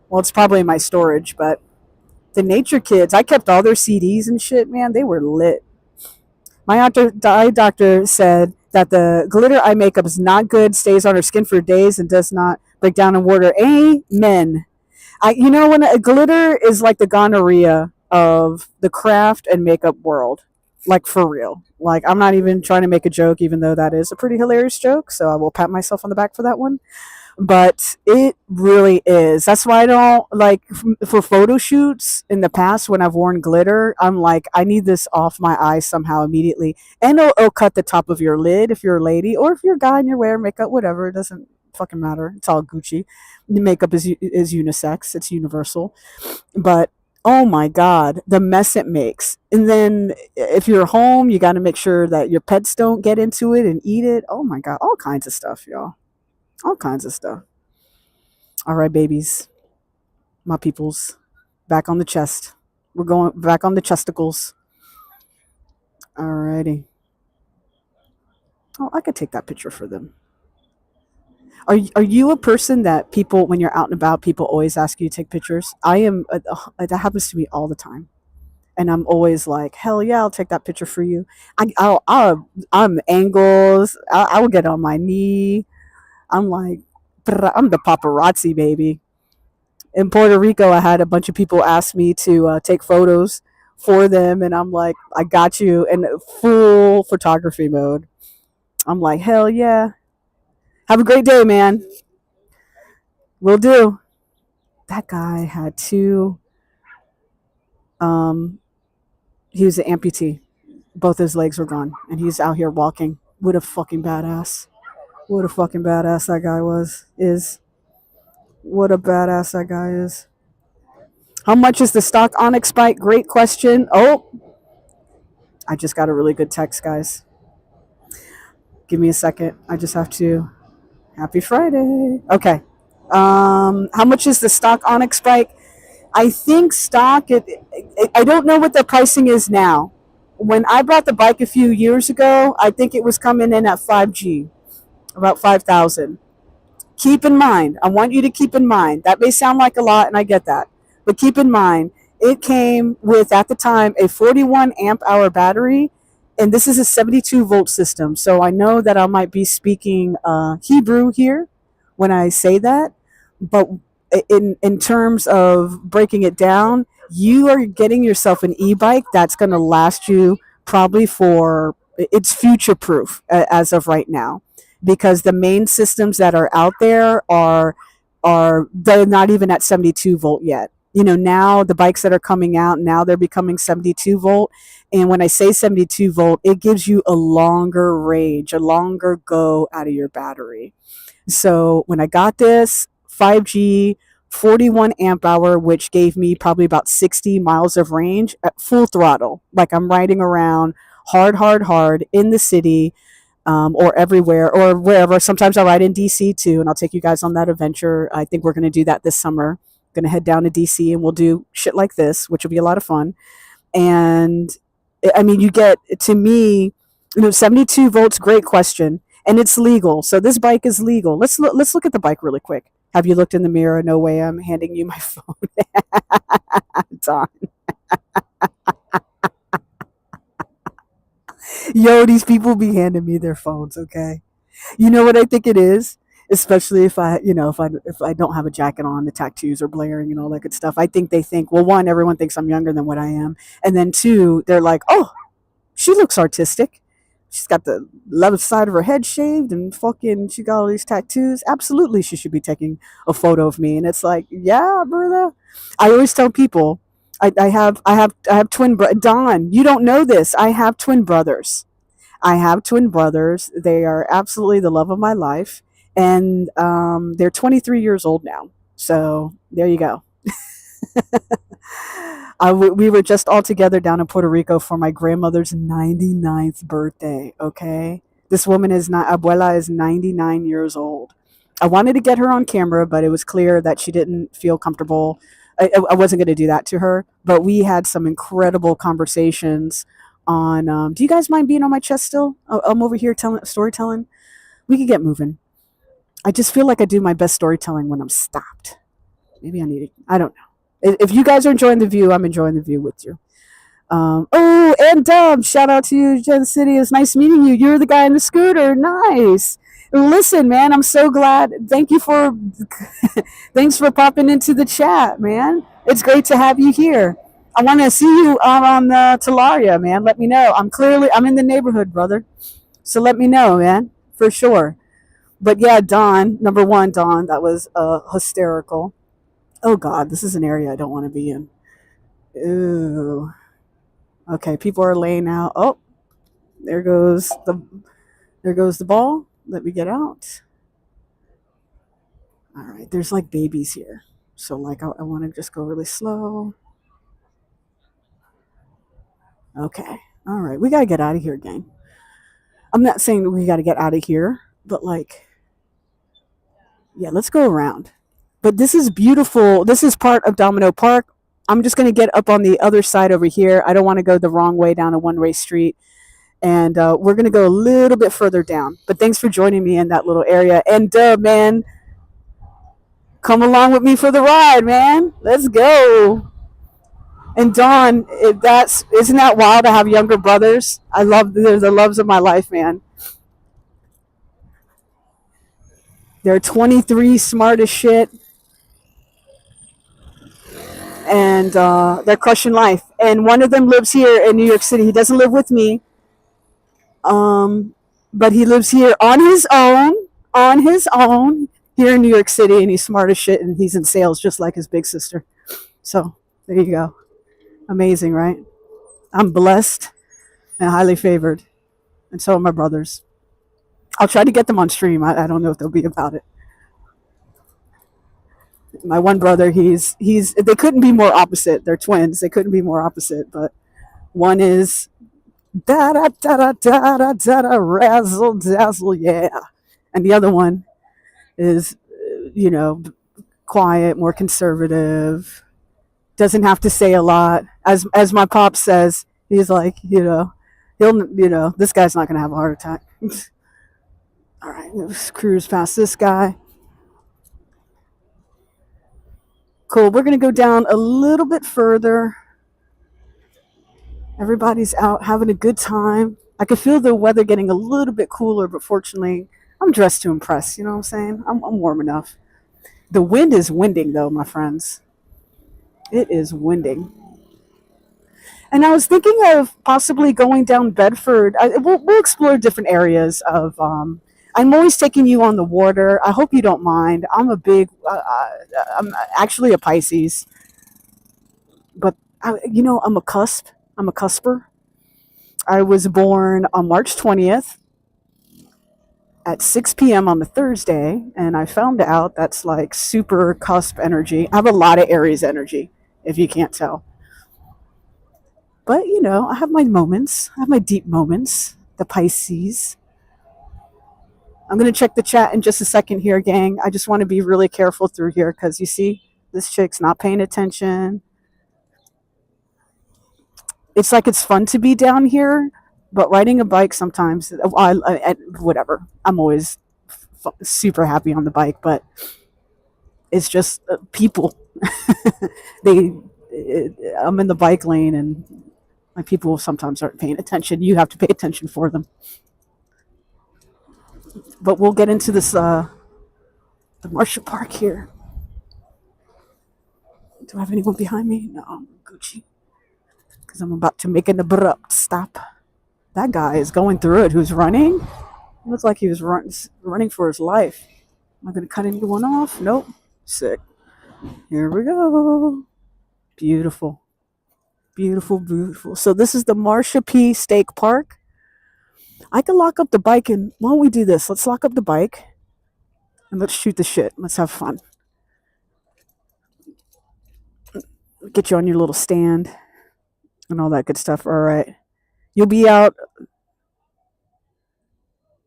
Speaker 1: Well, it's probably in my storage, but the Nature Kids. I kept all their CDs and shit. Man, they were lit. My eye doctor said that the glitter eye makeup is not good, stays on her skin for days, and does not break down in water. Amen. When a glitter is like the gonorrhea of the craft and makeup world, like for real. Like I'm not even trying to make a joke, even though that is a pretty hilarious joke. So I will pat myself on the back for that one. But it really is. That's why I don't like for photo shoots in the past when I've worn glitter. I'm like, I need this off my eyes somehow immediately, and it'll cut the top of your lid if you're a lady, or if you're a guy and you're wearing makeup, whatever. It doesn't fucking matter. It's all Gucci. The makeup is unisex. It's universal. But oh my god, the mess it makes. And then if you're home, you got to make sure that your pets don't get into it and eat it. Oh my god, all kinds of stuff, y'all. All kinds of stuff. All right, babies, my peoples, back on the chest. We're going back on the chesticles. Alrighty. Oh, I could take that picture for them. Are you a person that people, when you're out and about, people always ask you to take pictures? I am. That happens to me all the time, and I'm always like, hell yeah, I'll take that picture for you. I'm angles. I will get on my knee. I'm like, I'm the paparazzi baby. In Puerto Rico, I had a bunch of people ask me to take photos for them, and I'm like, I got you in full photography mode. I'm like, hell yeah. Have a great day, man. Will do. That guy had two. Um, he was an amputee. Both his legs were gone, and he's out here walking. What a fucking badass. What a fucking badass that guy is. What a badass that guy is. How much is the stock Onyx bike? Great question. Oh, I just got a really good text, guys. Give me a second. I just have to. Happy Friday. Okay. How much is the stock Onyx bike? I think stock. I don't know what the pricing is now. When I bought the bike a few years ago, I think it was coming in at 5G, about 5,000. Keep in mind, I want you to keep in mind, that may sound like a lot, and I get that, but keep in mind, it came with, at the time, a 41 amp hour battery, and this is a 72 volt system. So I know that I might be speaking Hebrew here when I say that, but in terms of breaking it down, you are getting yourself an e-bike that's going to last you probably for, it's future proof as of right now, because the main systems that are out there are they're not even at 72 volt yet. Now the bikes that are coming out now, they're becoming 72 volt, and when I say 72 volt, it gives you a longer range, a longer go out of your battery. So when I got this 5G 41 amp hour, which gave me probably about 60 miles of range at full throttle, like I'm riding around hard in the city, or everywhere or wherever. Sometimes I ride in DC too, and I'll take you guys on that adventure. I think we're going to do that this summer. Going to head down to DC and we'll do shit like this, which will be a lot of fun. And I mean, you get, to me, 72 volts. Great question, and it's legal. So this bike is legal. Let's look at the bike really quick. Have you looked in the mirror? No way. I'm handing you my phone. It's on. Yo, these people be handing me their phones, okay? You know what I think it is? Especially if I don't have a jacket on, the tattoos are blaring and all that good stuff. I think they think, well, one, everyone thinks I'm younger than what I am. And then two, they're like, oh, she looks artistic. She's got the left side of her head shaved and fucking she got all these tattoos. Absolutely, she should be taking a photo of me. And it's like, yeah, brother. I always tell people, I have twin Don, you don't know this. I have twin brothers. I have twin brothers. They are absolutely the love of my life, and they're 23 years old now. So there you go. We were just all together down in Puerto Rico for my grandmother's 99th birthday. Okay, this woman is not Abuela is 99 years old. I wanted to get her on camera, but it was clear that she didn't feel comfortable. I wasn't going to do that to her, but we had some incredible conversations on. Do you guys mind being on my chest still? I'm over here storytelling. We could get moving. I just feel like I do my best storytelling when I'm stopped. Maybe I need it. I don't know. If you guys are enjoying the view, I'm enjoying the view with you. Oh, and Dub, shout out to you, Jen City. It's nice meeting you. You're the guy in the scooter. Nice. Listen, man, I'm so glad. Thanks for popping into the chat, man. It's great to have you here. I want to see you on Talaria, man. Let me know. I'm in the neighborhood, brother. So let me know, man, for sure. But yeah, Don, number one, Don, that was hysterical. Oh God, this is an area I don't want to be in. Ooh. Okay, people are laying out. Oh, there goes the ball. Let me get out. All right, there's like babies here. So like I want to just go really slow. Okay. All right, we got to get out of here, gang. I'm not saying that we got to get out of here, but like, yeah, let's go around. But this is beautiful. This is part of Domino Park. I'm just going to get up on the other side over here. I don't want to go the wrong way down a one-way street. And we're going to go a little bit further down. But thanks for joining me in that little area. And man, come along with me for the ride, man. Let's go. And Dawn, isn't that wild to have younger brothers? They're the loves of my life, man. They're 23, smart as shit. And they're crushing life. And one of them lives here in New York City. He doesn't live with me. But he lives here on his own here in New York City, and he's smart as shit, and he's in sales just like his big sister. So there you go. Amazing, right? I'm blessed and highly favored, and so are my brothers. I'll try to get them on stream. I don't know if they'll be about it. My one brother, they couldn't be more opposite. They're twins. They couldn't be more opposite, but one is da da da da da da da da razzle dazzle, yeah, and the other one is quiet, more conservative, Doesn't have to say a lot. As my pop says, he's like, this guy's not gonna have a heart attack. All right, let's cruise past this guy. Cool. We're gonna go down a little bit further. Everybody's out having a good time. I can feel the weather getting a little bit cooler, but fortunately, I'm dressed to impress. You know what I'm saying? I'm warm enough. The wind is winding, though, my friends. It is winding. And I was thinking of possibly going down Bedford. We'll explore different areas of. I'm always taking you on the water. I hope you don't mind. I'm actually a Pisces, but I'm a cusp. I'm a cusper. I was born on March 20th at 6 p.m. on the Thursday, and I found out that's like super cusp energy. I have a lot of Aries energy, if you can't tell. But, I have my moments. I have my deep moments, the Pisces. I'm going to check the chat in just a second here, gang. I just want to be really careful through here because you see, this chick's not paying attention. It's like it's fun to be down here, but riding a bike sometimes, whatever. I'm always super happy on the bike, but it's just people. they, I'm in the bike lane, and my people sometimes aren't paying attention. You have to pay attention for them. But we'll get into this, the Marshall Park here. Do I have anyone behind me? No, I'm Gucci. Because I'm about to make an abrupt stop. That guy is going through it. Who's running? It looks like he was running for his life. Am I going to cut anyone off? Nope. Sick. Here we go. Beautiful. Beautiful, beautiful. So this is the Marsha P. State Park. I can lock up the bike, and why don't we do this? Let's lock up the bike and let's shoot the shit. Let's have fun. Get you on your little stand and all that good stuff. All right. You'll be out.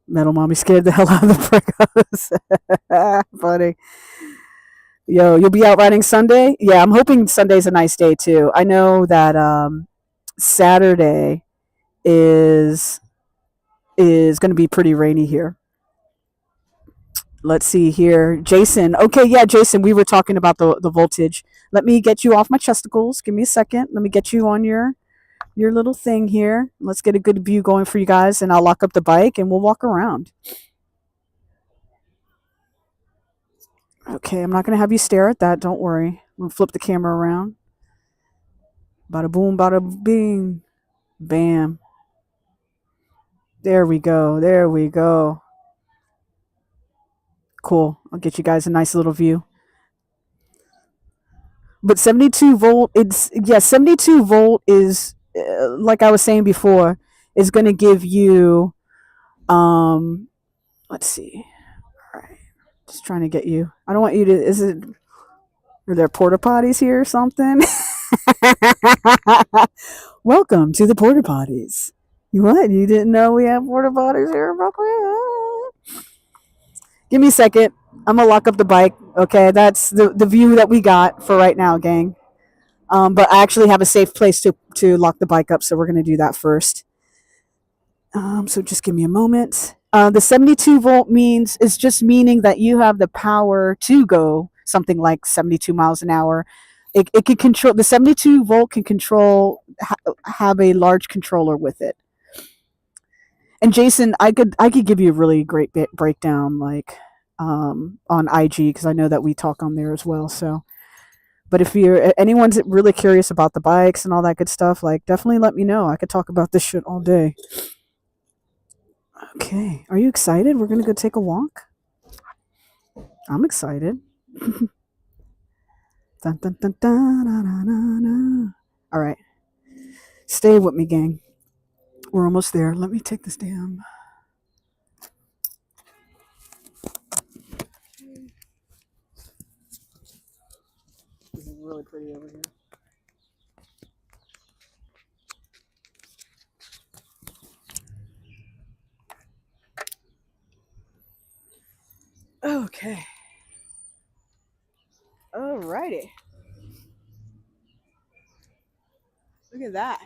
Speaker 1: Metal Mommy scared the hell out of the frickos. Funny. Yo, you'll be out riding Sunday? Yeah, I'm hoping Sunday's a nice day too. I know that Saturday is going to be pretty rainy here. Let's see here. Jason. Okay, yeah, Jason, we were talking about the voltage. Let me get you off my chesticles. Give me a second. Let me get you on your little thing here. Let's get a good view going for you guys, and I'll lock up the bike and we'll walk around. Okay, I'm not going to have you stare at that. Don't worry. We'll flip the camera around. Bada boom, bada bing. Bam. There we go. There we go. Cool. I'll get you guys a nice little view. But 72 volt, 72 volt is, like I was saying before, is going to give you, let's see. All right. Just trying to get you. I don't want you to, are there porta potties here or something? Welcome to the porta potties. What? You didn't know we have porta potties here in Brooklyn? Give me a second. I'm going to lock up the bike. Okay, that's the view that we got for right now, gang. But I actually have a safe place to lock the bike up, so we're going to do that first. So just give me a moment. The 72 volt is just meaning that you have the power to go something like 72 miles an hour. It can control, the 72 volt can control, have a large controller with it. And Jason, I could give you a really great breakdown, like on IG, because I know that we talk on there as well. So, but if anyone's really curious about the bikes and all that good stuff, like definitely let me know. I could talk about this shit all day. Okay, are you excited? We're gonna go take a walk. I'm excited. Dun, dun, dun, dun, dun, dun, dun. All right, stay with me, gang. We're almost there. Let me take this down. This is really pretty over here. Okay. Alrighty. Look at that.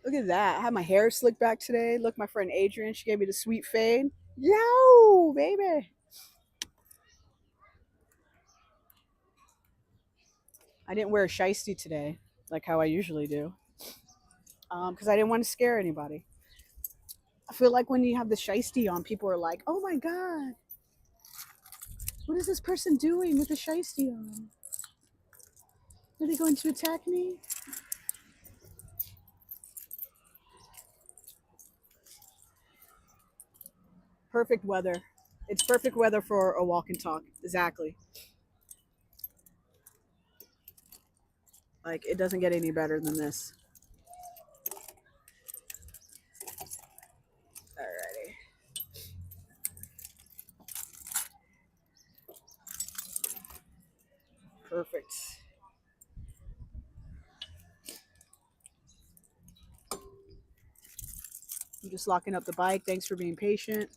Speaker 1: Look at that. I had my hair slicked back today. Look, my friend Adrian, she gave me the sweet fade. Yo, baby. I didn't wear a shiesty today, like how I usually do, because I didn't want to scare anybody. I feel like when you have the shiesty on, people are like, "Oh my god, what is this person doing with the shiesty on? Are they going to attack me?" Perfect weather. It's perfect weather for a walk and talk. Exactly. Like it doesn't get any better than this. Alrighty. Perfect. I'm just locking up the bike. Thanks for being patient.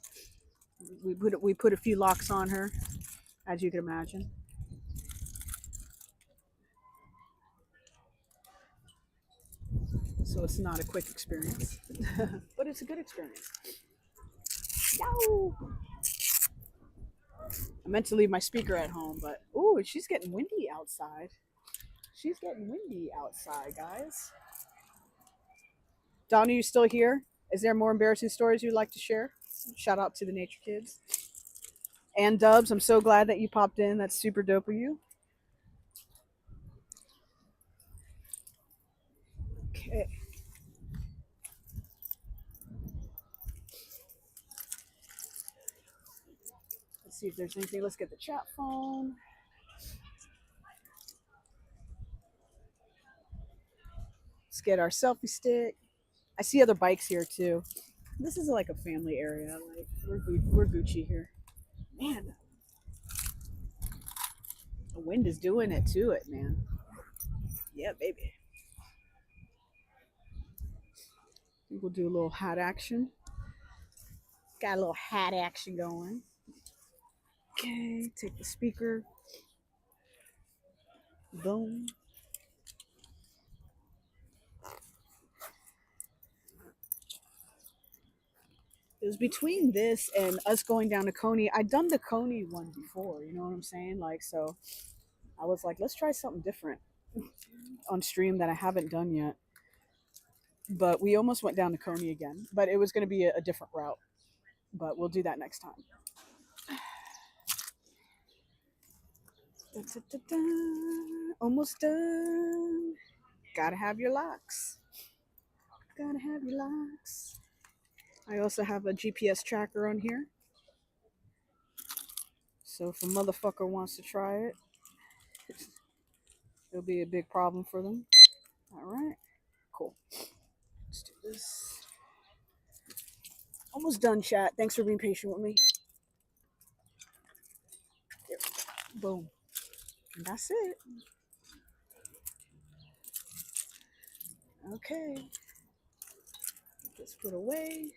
Speaker 1: We put a few locks on her, as you can imagine. So it's not a quick experience, but it's a good experience. Yow! I meant to leave my speaker at home, but ooh, she's getting windy outside. She's getting windy outside, guys. Donna, you still here? Is there more embarrassing stories you'd like to share? Shout out to the Nature Kids. And Dubs, I'm so glad that you popped in. That's super dope of you. Okay. Let's see if there's anything. Let's get the chat phone. Let's get our selfie stick. I see other bikes here too. This is like a family area. Like we're Gucci here. Man, the wind is doing it to it, man. Yeah, baby. I think we'll do a little hat action. Got a little hat action going. Okay, take the speaker. Boom. It was between this and us going down to Coney. I'd done the Coney one before, you know what I'm saying? Like, so I was like, let's try something different on stream that I haven't done yet. But we almost went down to Coney again, but it was going to be a different route. But we'll do that next time. Da-da-da-da. Almost done. Gotta have your locks. Gotta have your locks. I also have a GPS tracker on here. So if a motherfucker wants to try it, it'll be a big problem for them. All right. Cool. Let's do this. Almost done, chat. Thanks for being patient with me. There we go. Boom. And that's it. Okay. Let's put away.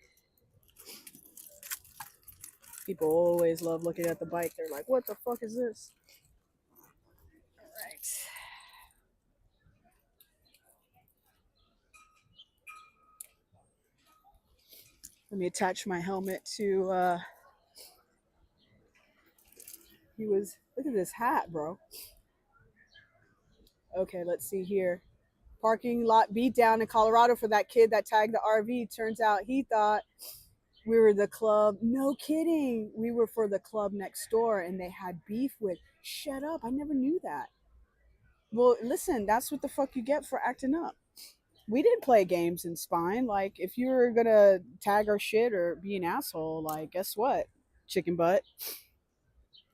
Speaker 1: People always love looking at the bike. They're like, what the fuck is this? All right. Let me attach my helmet to look at this hat, bro. Okay, let's see here. Parking lot beat down in Colorado for that kid that tagged the RV. Turns out he thought we were the club. No kidding. We were for the club next door and they had beef with. Shut up. I never knew that. Well, listen, that's what the fuck you get for acting up. We didn't play games in Spine. Like, if you were gonna tag our shit or be an asshole, like, guess what? Chicken butt.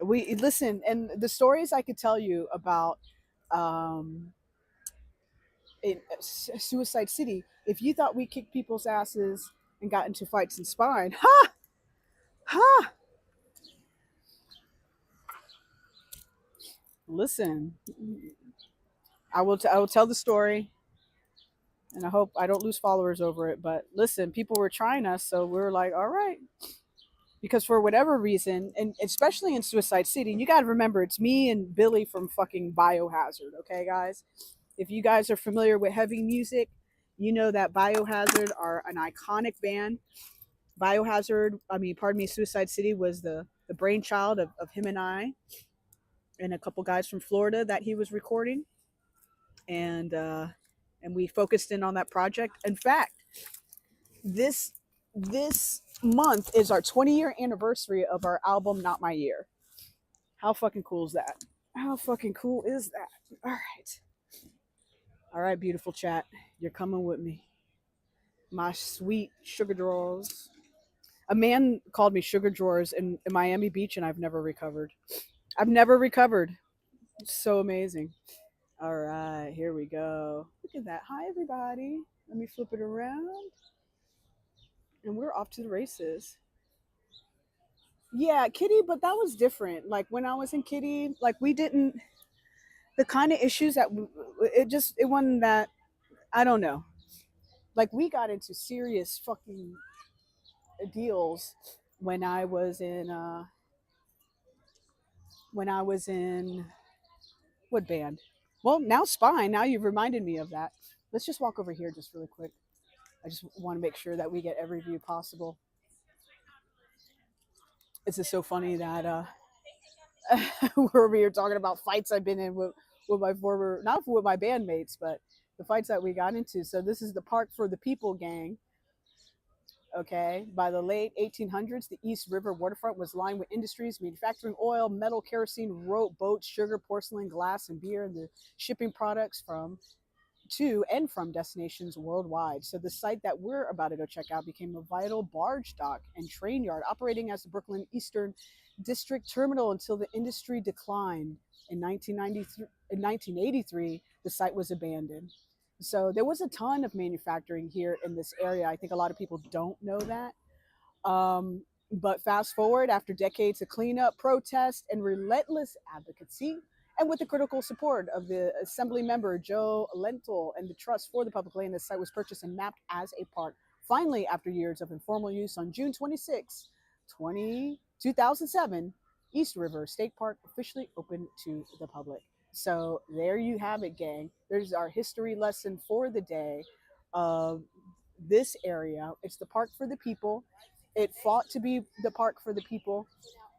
Speaker 1: We listen, and the stories I could tell you about in Suicide City. If you thought we kicked people's asses and got into fights in Spine, ha, ha. Listen, I will tell the story, and I hope I don't lose followers over it. But listen, people were trying us, so we were like, all right. Because for whatever reason, and especially in Suicide City, you got to remember it's me and Billy from fucking Biohazard, okay, guys? If you guys are familiar with heavy music, you know that Biohazard are an iconic band. Biohazard, I mean, pardon me, Suicide City was the brainchild of him and I and a couple guys from Florida that he was recording, and we focused in on that project. In fact, this this month is our 20-year anniversary of our album Not My Year. How fucking cool is that? How fucking cool is that? All right. All right, beautiful chat. You're coming with me. My sweet sugar drawers. A man called me sugar drawers in Miami Beach, and I've never recovered. I've never recovered. It's so amazing. All right, here we go. Look at that. Hi, everybody. Let me flip it around. And we're off to the races. Yeah, Kitty, but that was different. Like when I was in Kitty, like we didn't, the kind of issues that it wasn't that, I don't know. Like we got into serious fucking deals when I was in what band? Well, now Spine. Now you've reminded me of that. Let's just walk over here just really quick. I just want to make sure that we get every view possible. It's just so funny that we're over here talking about fights I've been in with my former, not with my bandmates, but the fights that we got into. So this is the Park for the People gang. Okay, by the late 1800s, the East River waterfront was lined with industries manufacturing oil, metal, kerosene, rope, boats, sugar, porcelain, glass, and beer, and the shipping products from to and from destinations worldwide. So the site that we're about to go check out became a vital barge dock and train yard, operating as the Brooklyn Eastern District Terminal until the industry declined. In 1983, the site was abandoned. So there was a ton of manufacturing here in this area. I think a lot of people don't know that. But fast forward, after decades of cleanup, protest, and relentless advocacy, and with the critical support of the Assembly member Joe Lentil and the Trust for the Public Land, the site was purchased and mapped as a park. Finally, after years of informal use, on June 26, 2007, East River State Park officially opened to the public. So there you have it, gang. There's our history lesson for the day of this area. It's the park for the people. It fought to be the park for the people.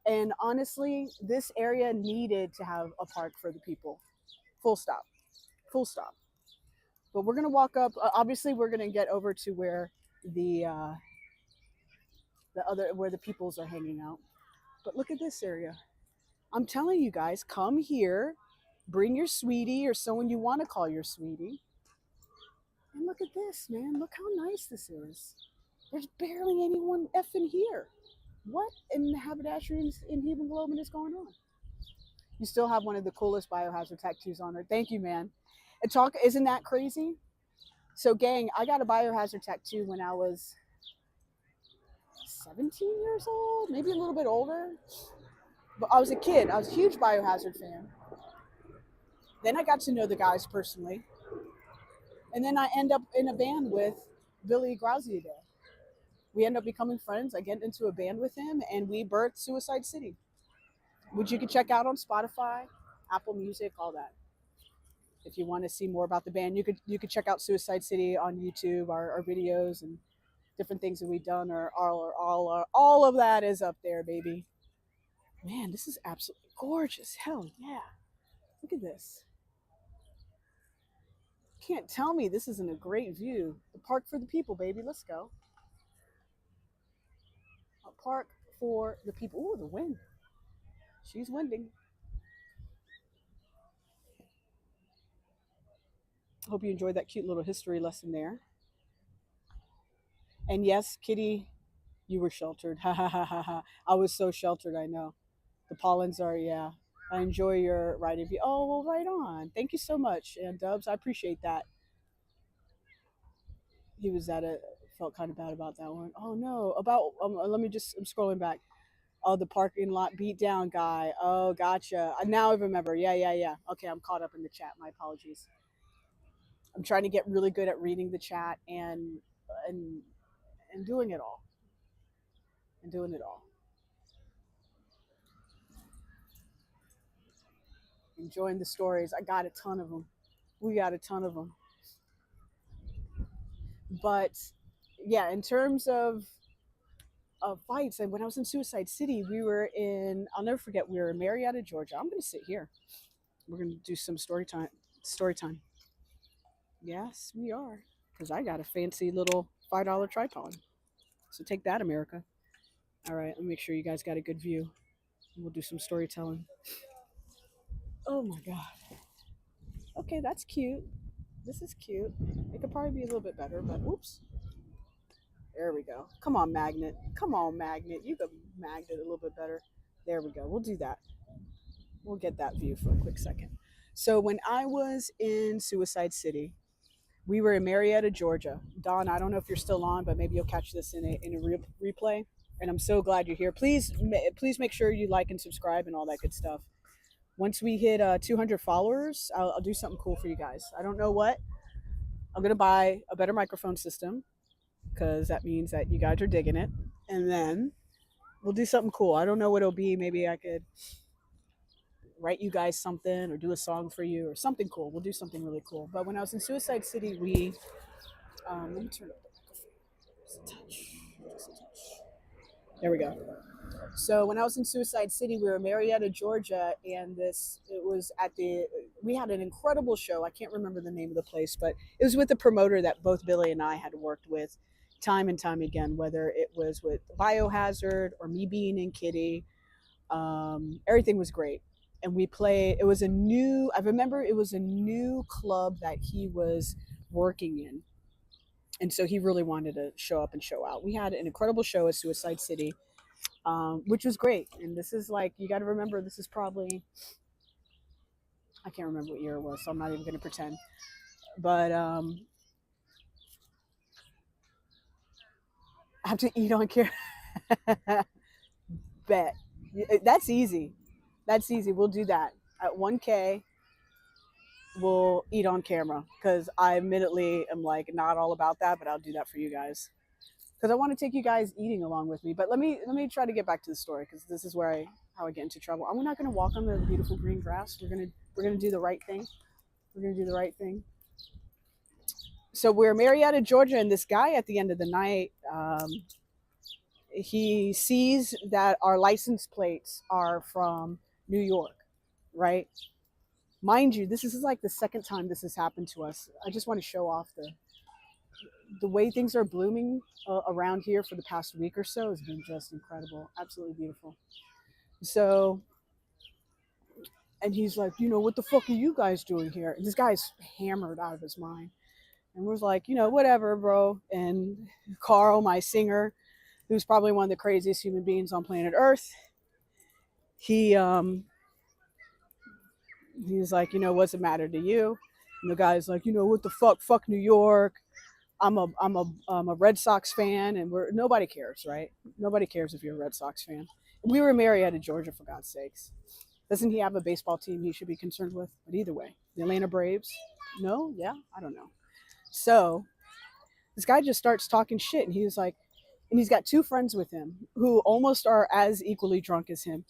Speaker 1: And honestly, this area needed to have a park for the people. Full stop. Full stop. But we're gonna walk up. Obviously, we're gonna get over to where the other where the peoples are hanging out. But look at this area. I'm telling you guys, come here, bring your sweetie or someone you want to call your sweetie, and look at this, man. Look how nice this is. There's barely anyone effing here. What in the haberdashery and hemoglobin is going on? You still have one of the coolest biohazard tattoos on her. Thank you, man. And talk, isn't that crazy? So, gang, I got a biohazard tattoo when I was 17 years old, maybe a little bit older. But I was a kid. I was a huge biohazard fan. Then I got to know the guys personally. And then I end up in a band with Billy Graziadale. We end up becoming friends. I get into a band with him, and we birthed Suicide City, which you can check out on Spotify, Apple Music, all that. If you want to see more about the band, you could check out Suicide City on YouTube. Our videos and different things that we've done are all of that is up there, baby. Man, this is absolutely gorgeous. Hell yeah! Look at this. Can't tell me this isn't a great view. The park for the people, baby. Let's go. A park for the people. Ooh, the wind. She's winding. Hope you enjoyed that cute little history lesson there. And yes, Kitty, you were sheltered. Ha ha ha ha ha. I was so sheltered, I know. The pollens are, yeah. I enjoy your writing. Oh, well, right on. Thank you so much. And Dubs, I appreciate that. He was at a, felt kind of bad about that one. Oh, no. About, let me just, I'm scrolling back. Oh, the parking lot beat down guy. Oh, gotcha. Now I remember. Yeah, yeah, yeah. Okay, I'm caught up in the chat. My apologies. I'm trying to get really good at reading the chat and and doing it all. And doing it all. Enjoying the stories. I got a ton of them. We got a ton of them. But yeah, in terms of fights, and when I was in Suicide City, we were in. I'll never forget. We were in Marietta, Georgia. I'm gonna sit here. We're gonna do some story time. Story time. Yes, we are. Because I got a fancy little $5 tripod. So take that, America. All right, let me make sure you guys got a good view. We'll do some storytelling. Oh my God. Okay, that's cute. This is cute. It could probably be a little bit better, but oops. There we go. Come on, magnet. Come on, magnet. You could magnet a little bit better. There we go. We'll do that. We'll get that view for a quick second. So when I was in Suicide City, we were in Marietta, Georgia. Don, I don't know if you're still on, but maybe you'll catch this in a replay. And I'm so glad you're here. Please make sure you like and subscribe and all that good stuff. Once we hit 200 followers, I'll do something cool for you guys. I don't know what. I'm gonna buy a better microphone system because that means that you guys are digging it. And then we'll do something cool. I don't know what it'll be. Maybe I could write you guys something or do a song for you or something cool. We'll do something really cool. But when I was in Suicide City, we let me turn up the microphone. Just a touch. Just a touch. There we go. So when I was in Suicide City, we were in Marietta, Georgia, and it was at the we had an incredible show. I can't remember the name of the place, but it was with the promoter that both Billy and I had worked with time and time again, whether it was with Biohazard or me being in Kitty. Everything was great. And we played, I remember it was a new club that he was working in. And so he really wanted to show up and show out. We had an incredible show at Suicide City, which was great. And this is like, you got to remember, this is probably, I can't remember what year it was, so I'm not even going to pretend. But I have to eat on camera. Bet. That's easy. That's easy. We'll do that. At 1K, we'll eat on camera because I admittedly am like not all about that, but I'll do that for you guys because I want to take you guys eating along with me. But let me try to get back to the story because this is where how I get into trouble. I'm not going to walk on the beautiful green grass. We're gonna do the right thing. We're gonna do the right thing. So we're in Marietta, Georgia, and this guy at the end of the night, he sees that our license plates are from New York, right? Mind you, this is like the second time this has happened to us. I just want to show off the way things are blooming around here for the past week or so has been just incredible, absolutely beautiful. So, and he's like, what the fuck are you guys doing here? And this guy's hammered out of his mind, and we're like, whatever, bro. And Carl, my singer, who's probably one of the craziest human beings on planet Earth, he was like, what's the matter to you? And the guy's like, what the fuck New York. I'm a Red Sox fan, and nobody cares, right? Nobody cares if you're a Red Sox fan. We were in Marietta, Georgia, for God's sakes. Doesn't he have a baseball team he should be concerned with? But either way, the Atlanta Braves. No, yeah, I don't know. So this guy just starts talking shit, and he was like, and he's got two friends with him who almost are as equally drunk as him.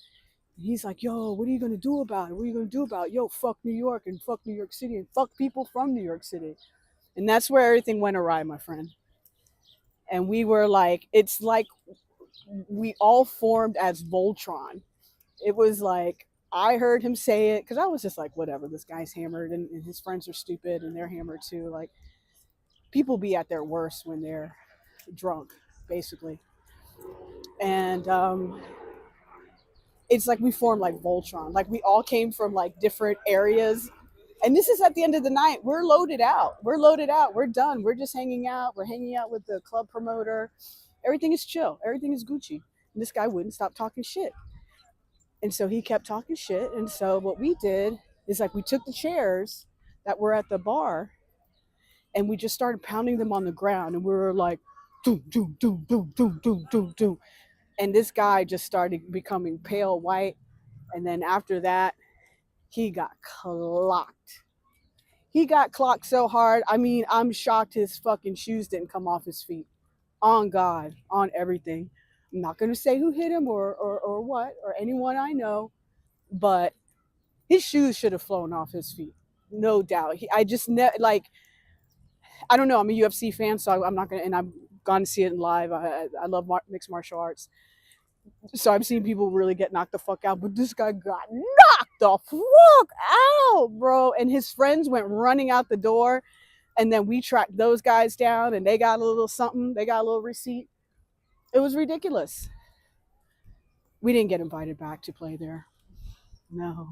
Speaker 1: And he's like, yo, what are you gonna do about it? What are you gonna do about it? Yo, fuck New York and fuck New York City and fuck people from New York City. And that's where everything went awry, my friend. And we were like, it's like we all formed as Voltron. It was like, I heard him say it because I was just like, whatever, this guy's hammered and his friends are stupid and they're hammered too. Like, people be at their worst when they're drunk, basically. And it's like we formed like Voltron. Like, we all came from like different areas. And this is at the end of the night. We're loaded out. We're loaded out. We're done. We're just hanging out. We're hanging out with the club promoter. Everything is chill. Everything is Gucci. And this guy wouldn't stop talking shit. And so he kept talking shit. And so what we did is like we took the chairs that were at the bar and we just started pounding them on the ground. And we were like, doom, doom, doom, doom, doom, doom, doom, doom. And this guy just started becoming pale white. And then after that, he got clocked. He got clocked so hard. I mean, I'm shocked his fucking shoes didn't come off his feet. On God, on everything. I'm not going to say who hit him or what, or anyone I know, but his shoes should have flown off his feet. no doubt. I just like I don't know. I'm a UFC fan, so I'm not gonna, and I've gone to see it in live. I love mixed martial arts, so I've seen people really get knocked the fuck out, but this guy got knocked the fuck out, bro. And his friends went running out the door, and then we tracked those guys down, and they got a little something. They got a little receipt. It was ridiculous. We didn't get invited back to play there. No,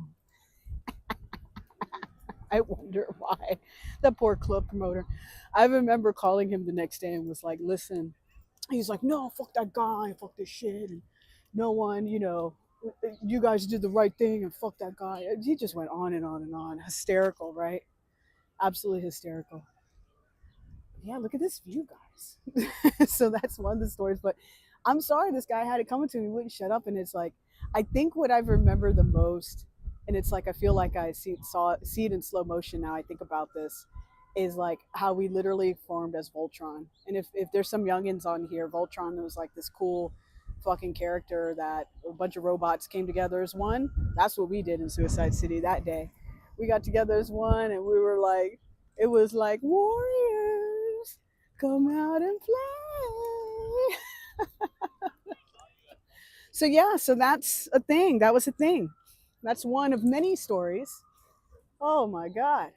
Speaker 1: I wonder why. The poor club promoter. I remember calling him the next day and was like, "Listen." He's like, "No, fuck that guy, fuck this shit, and no one, you guys did the right thing, and fuck that guy." He just went on and on and on, hysterical, right? Absolutely hysterical. Yeah, look at this view, guys. So that's one of the stories. But I'm sorry, this guy had it coming to me, wouldn't shut up, and it's like, I think what I remember the most, and it's like I feel like I see it in slow motion now. I think about this, is like how we literally formed as Voltron. And if there's some youngins on here, Voltron was like this cool fucking character that a bunch of robots came together as one. That's what we did in Suicide City that day. We got together as one, and we were like, it was like warriors come out and play. So yeah, so that's a thing. That was a thing. That's one of many stories. Oh my god.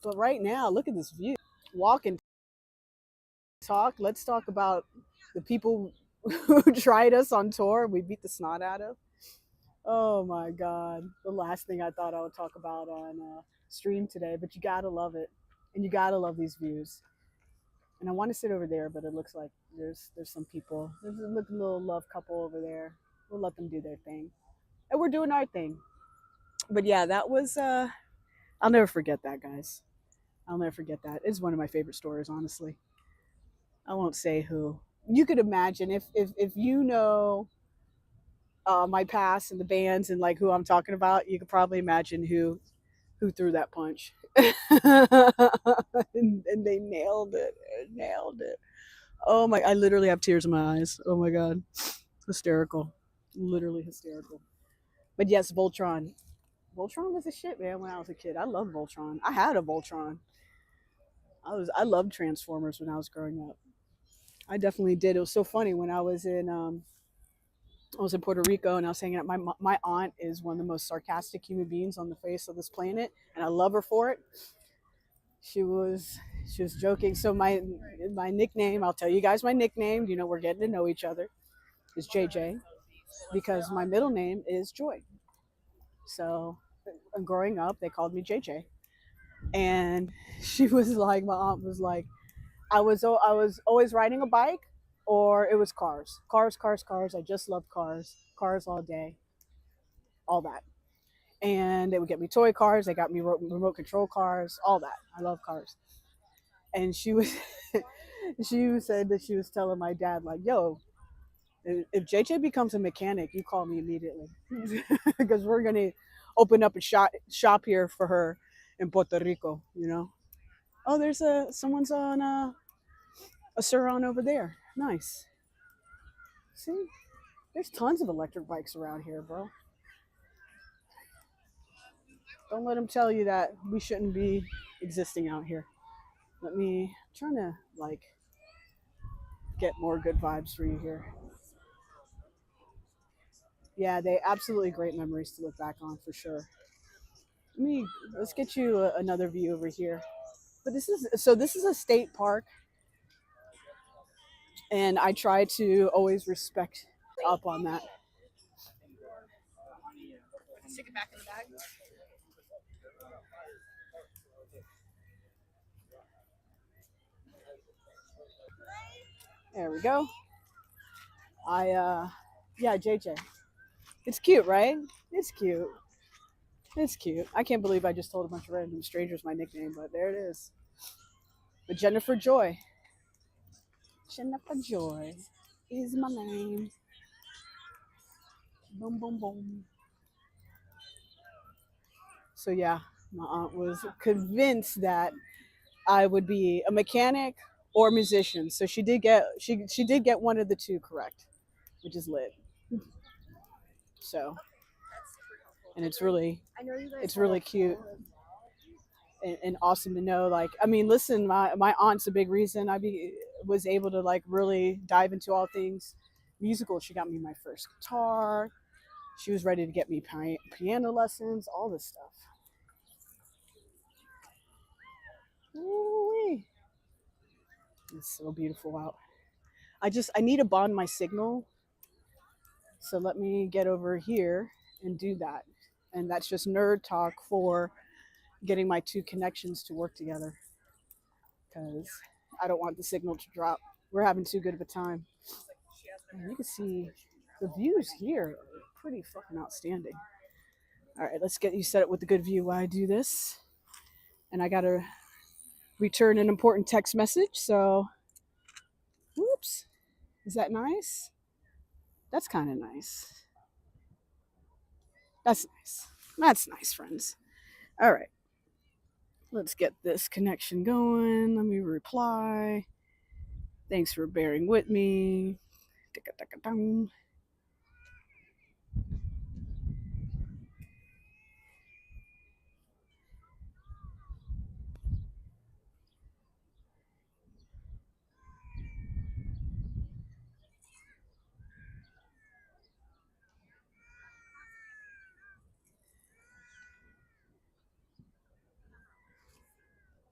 Speaker 1: But right now, look at this view. Walk and talk. Let's talk about the people who tried us on tour. We beat the snot out of. Oh my god. The last thing I thought I would talk about on stream today, but you gotta love it. And you gotta love these views. And I want to sit over there, but it looks like there's some people. There's a little love couple over there. We'll let them do their thing, and we're doing our thing. But yeah, that was. I'll never forget that, guys. I'll never forget that. It's one of my favorite stories, honestly. I won't say who. You could imagine if you know my past and the bands and like who I'm talking about, you could probably imagine who threw that punch. And they nailed it. Nailed it. Oh my! I literally have tears in my eyes. Oh my god, hysterical, literally hysterical. But yes, Voltron. Voltron was a shit, man. When I was a kid, I loved Voltron. I had a Voltron. I loved Transformers when I was growing up. I definitely did. It was so funny when I was in Puerto Rico and I was hanging out. My aunt is one of the most sarcastic human beings on the face of this planet, and I love her for it. She was she was joking. So my nickname, I'll tell you guys my nickname. We're getting to know each other. Is JJ because my middle name is Joy. So growing up, they called me JJ, and she was like, my aunt was like, I was always riding a bike, or it was cars, cars, cars, cars. I just loved cars, cars all day, all that. And they would get me toy cars. They got me remote control cars, all that. I love cars. And she was, she said that she was telling my dad like, "Yo, if JJ becomes a mechanic, you call me immediately because we're gonna open up a shop here for her in Puerto Rico." Oh, there's someone's on a Suron over there. Nice. See, there's tons of electric bikes around here, bro. Don't let them tell you that we shouldn't be existing out here. Trying to like get more good vibes for you here. Yeah, they absolutely great memories to look back on for sure. Let's get you another view over here. But this is a state park, and I try to always respect up on that. Stick it back in the bag. There we go. Yeah, JJ. It's cute, right? It's cute. It's cute. I can't believe I just told a bunch of random strangers my nickname, but there it is. But Jennifer Joy. Jennifer Joy is my name. Boom, boom, boom. So yeah, my aunt was convinced that I would be a mechanic or musician. So she did get one of the two correct, which is lit. So, and it's really cute. and awesome to know. Like, I mean, listen, my aunt's a big reason was able to like really dive into all things musical. She got me my first guitar. She was ready to get me piano lessons, all this stuff. Ooh-wee. It's so beautiful out. I need to bond my signal. So let me get over here and do that. And that's just nerd talk for getting my two connections to work together because I don't want the signal to drop. We're having too good of a time. And you can see the views here are pretty fucking outstanding. All right, let's get you set up with a good view while I do this. And I got to return an important text message. So, whoops. Is that nice? That's kind of nice. That's nice. That's nice, friends. All right. Let's get this connection going. Let me reply. Thanks for bearing with me.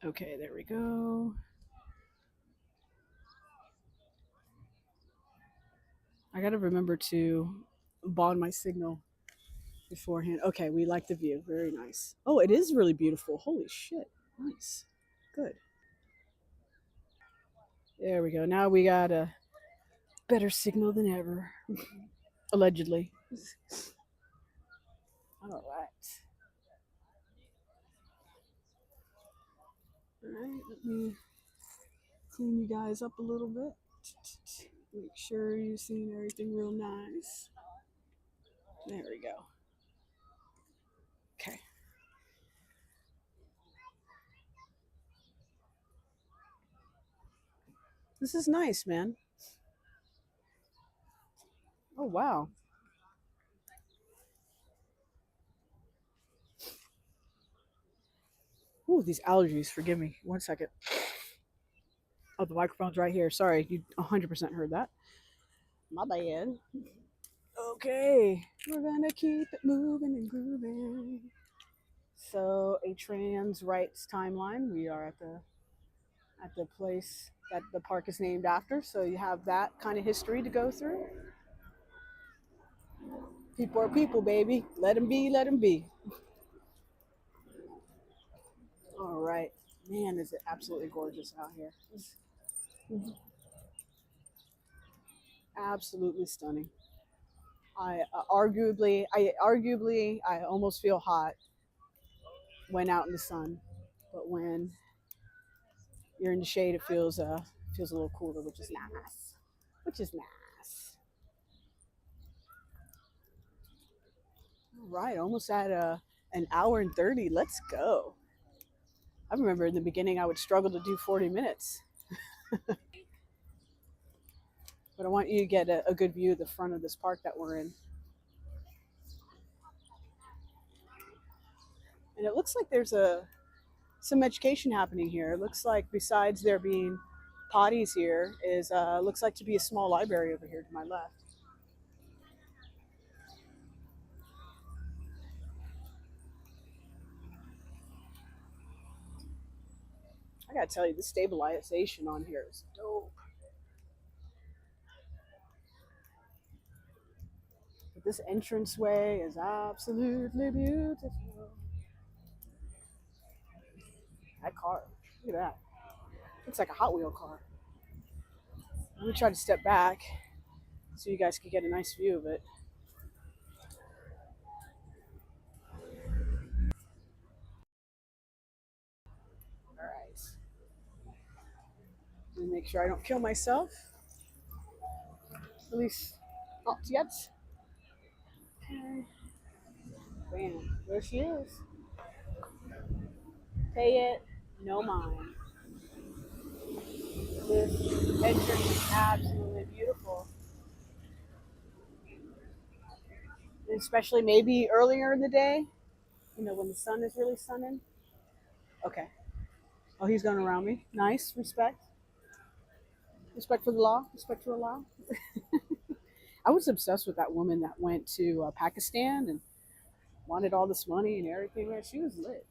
Speaker 1: Okay, there we go. I gotta remember to bond my signal beforehand. Okay, we like the view. Very nice. Oh, it is really beautiful. Holy shit. Nice. Good. There we go. Now we got a better signal than ever. Allegedly. All right. All right, let me clean you guys up a little bit. Make sure you're seeing everything real nice. There we go. Okay. This is nice, man. Oh, wow. Ooh, these allergies. Forgive me. 1 second. Oh, the microphone's right here. Sorry, you 100% heard that. My bad. Okay, we're gonna keep it moving and grooving. So, a trans rights timeline. We are at the place that the park is named after. So you have that kind of history to go through. People are people, baby. Let them be. Let them be. All right, man, is it absolutely gorgeous out here? It's absolutely stunning. I almost feel hot when out in the sun, but when you're in the shade, it feels a little cooler, which is nice. Which is nice. All right, almost at an hour and 30. Let's go. I remember in the beginning I would struggle to do 40 minutes, but I want you to get a good view of the front of this park that we're in. And it looks like there's some education happening here. It looks like besides there being potties here, is looks like to be a small library over here to my left. I gotta tell you, the stabilization on here is dope. But this entranceway is absolutely beautiful. That car, look at that. Looks like a Hot Wheel car. Let me try to step back so you guys can get a nice view of it. All right. Let me make sure I don't kill myself. At least not yet. Okay. Bam. There she is. Pay it, no mind. This entrance is absolutely beautiful. And especially maybe earlier in the day, when the sun is really sunning. Okay. Oh, he's going around me. Nice. Respect. Respect for the law. Respect for the law. I was obsessed with that woman that went to Pakistan and wanted all this money and everything. Man, she was lit.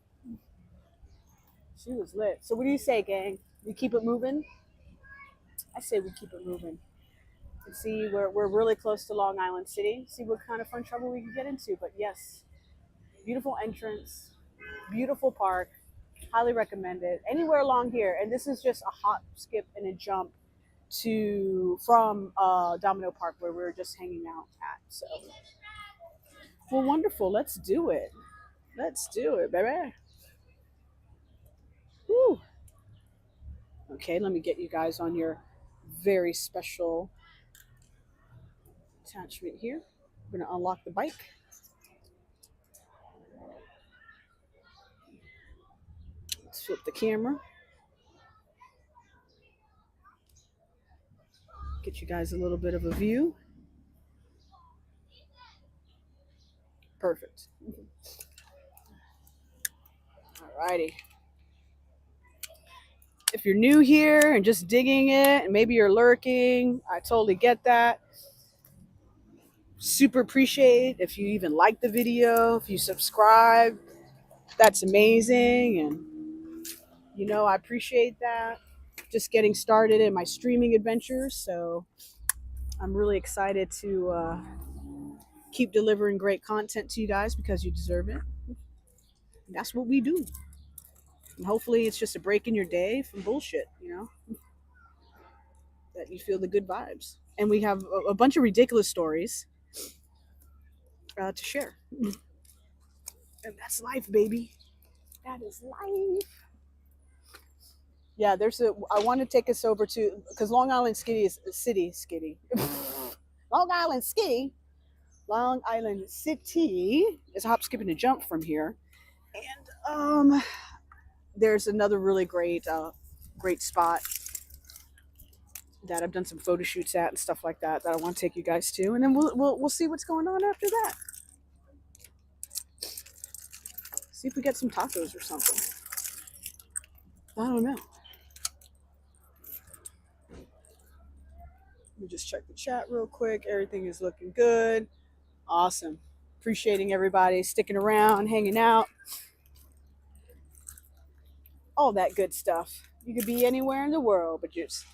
Speaker 1: She was lit. So what do you say, gang? We keep it moving? I say we keep it moving. And see, we're really close to Long Island City. See what kind of fun trouble we can get into. But yes, beautiful entrance, beautiful park. Highly recommend it. Anywhere along here. And this is just a hop, skip, and a jump to from Domino Park where we were just hanging out at. So, well, wonderful. Let's do it. Let's do it, baby. Woo. Okay, let me get you guys on your very special attachment here. We're gonna unlock the bike. Let's flip the camera. Get you guys a little bit of a view. Perfect. Alrighty. If you're new here and just digging it, and maybe you're lurking, I totally get that. Super appreciate if you even like the video, if you subscribe. That's amazing. And, I appreciate that. Just getting started in my streaming adventures. So I'm really excited to keep delivering great content to you guys because you deserve it. And that's what we do. And hopefully it's just a break in your day from bullshit, that you feel the good vibes. And we have a bunch of ridiculous stories to share. And that's life, baby. That is life. Yeah, I want to take us over to, because Long Island Skitty is Skitty. Long Island Skitty. Long Island City is a hop, skip, and a jump from here. And there's another really great spot that I've done some photo shoots at and stuff like that I want to take you guys to, and then we'll see what's going on after that. See if we get some tacos or something. I don't know. Let me just check the chat real quick. Everything is looking good. Awesome. Appreciating everybody sticking around, hanging out, all that good stuff. You could be anywhere in the world, but just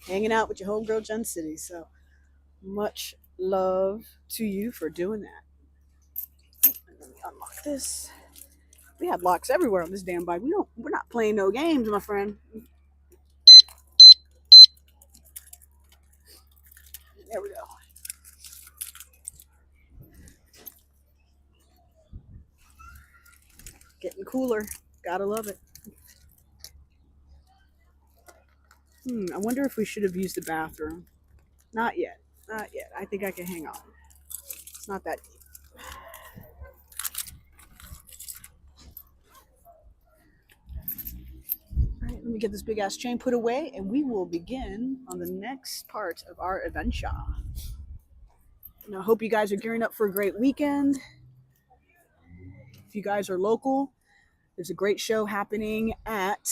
Speaker 1: hanging out with your homegirl Jen City. So much love to you for doing that. Let me unlock this. We have locks everywhere on this damn bike. We're not playing no games, my friend. There we go. Getting cooler. Gotta love it. I wonder if we should have used the bathroom. Not yet. Not yet. I think I can hang on. It's not that deep. All right, let me get this big ass chain put away and we will begin on the next part of our adventure. And I hope you guys are gearing up for a great weekend. If you guys are local, there's a great show happening at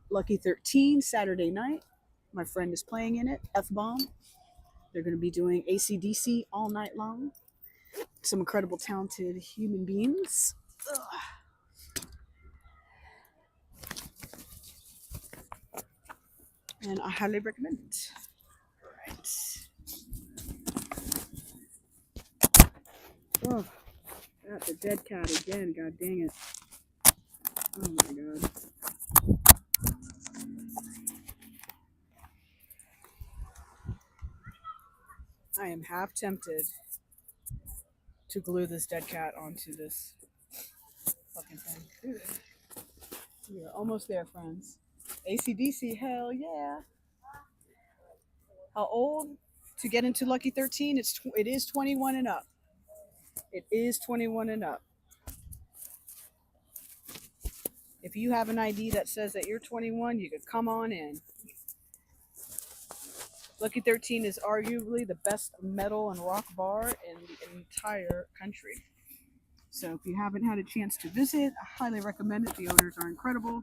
Speaker 1: Lucky 13 Saturday night. My friend is playing in it, F-Bomb. They're going to be doing AC/DC all night long. Some incredible, talented human beings. And I highly recommend it. All right. Oh, got the dead cat again. God dang it. Oh my god. I am half tempted to glue this dead cat onto this fucking thing. We are almost there, friends. AC/DC, hell yeah. How old to get into Lucky 13? It is 21 and up. It is 21 and up. If you have an ID that says that you're 21, you could come on in. Lucky 13 is arguably the best metal and rock bar in the entire country. So if you haven't had a chance to visit, I highly recommend it. The owners are incredible.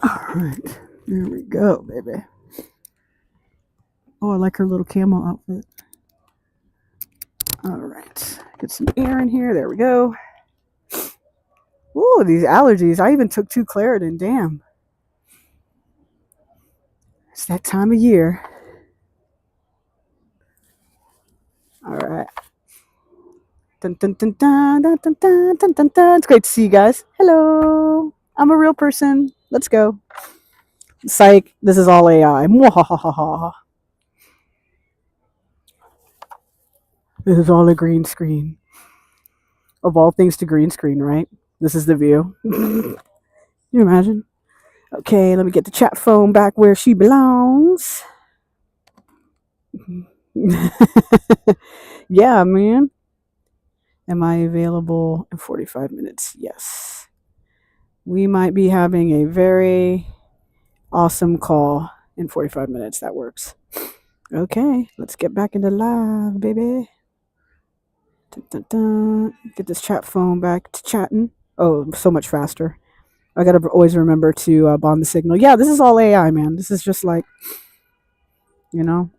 Speaker 1: All right, there we go, baby. Oh, I like her little camo outfit. All right, get some air in here. There we go. Ooh, these allergies. I even took 2 Claritin. Damn. It's that time of year. All right. Dun, dun, dun, dun, dun, dun, dun, dun, dun, dun. It's great to see you guys. Hello. I'm a real person. Let's go. Psych. This is all AI. Mwahahaha. This is all a green screen. Of all things to green screen, right? This is the view. Can you imagine? Okay, let me get the chat phone back where she belongs. Yeah, man. Am I available in 45 minutes? Yes. We might be having a very awesome call in 45 minutes. That works. Okay, let's get back into live, baby. Dun, dun, dun. Get this chat phone back to chatting. Oh, so much faster. I gotta always remember to bond the signal. Yeah, this is all AI, man. This is just like, you know,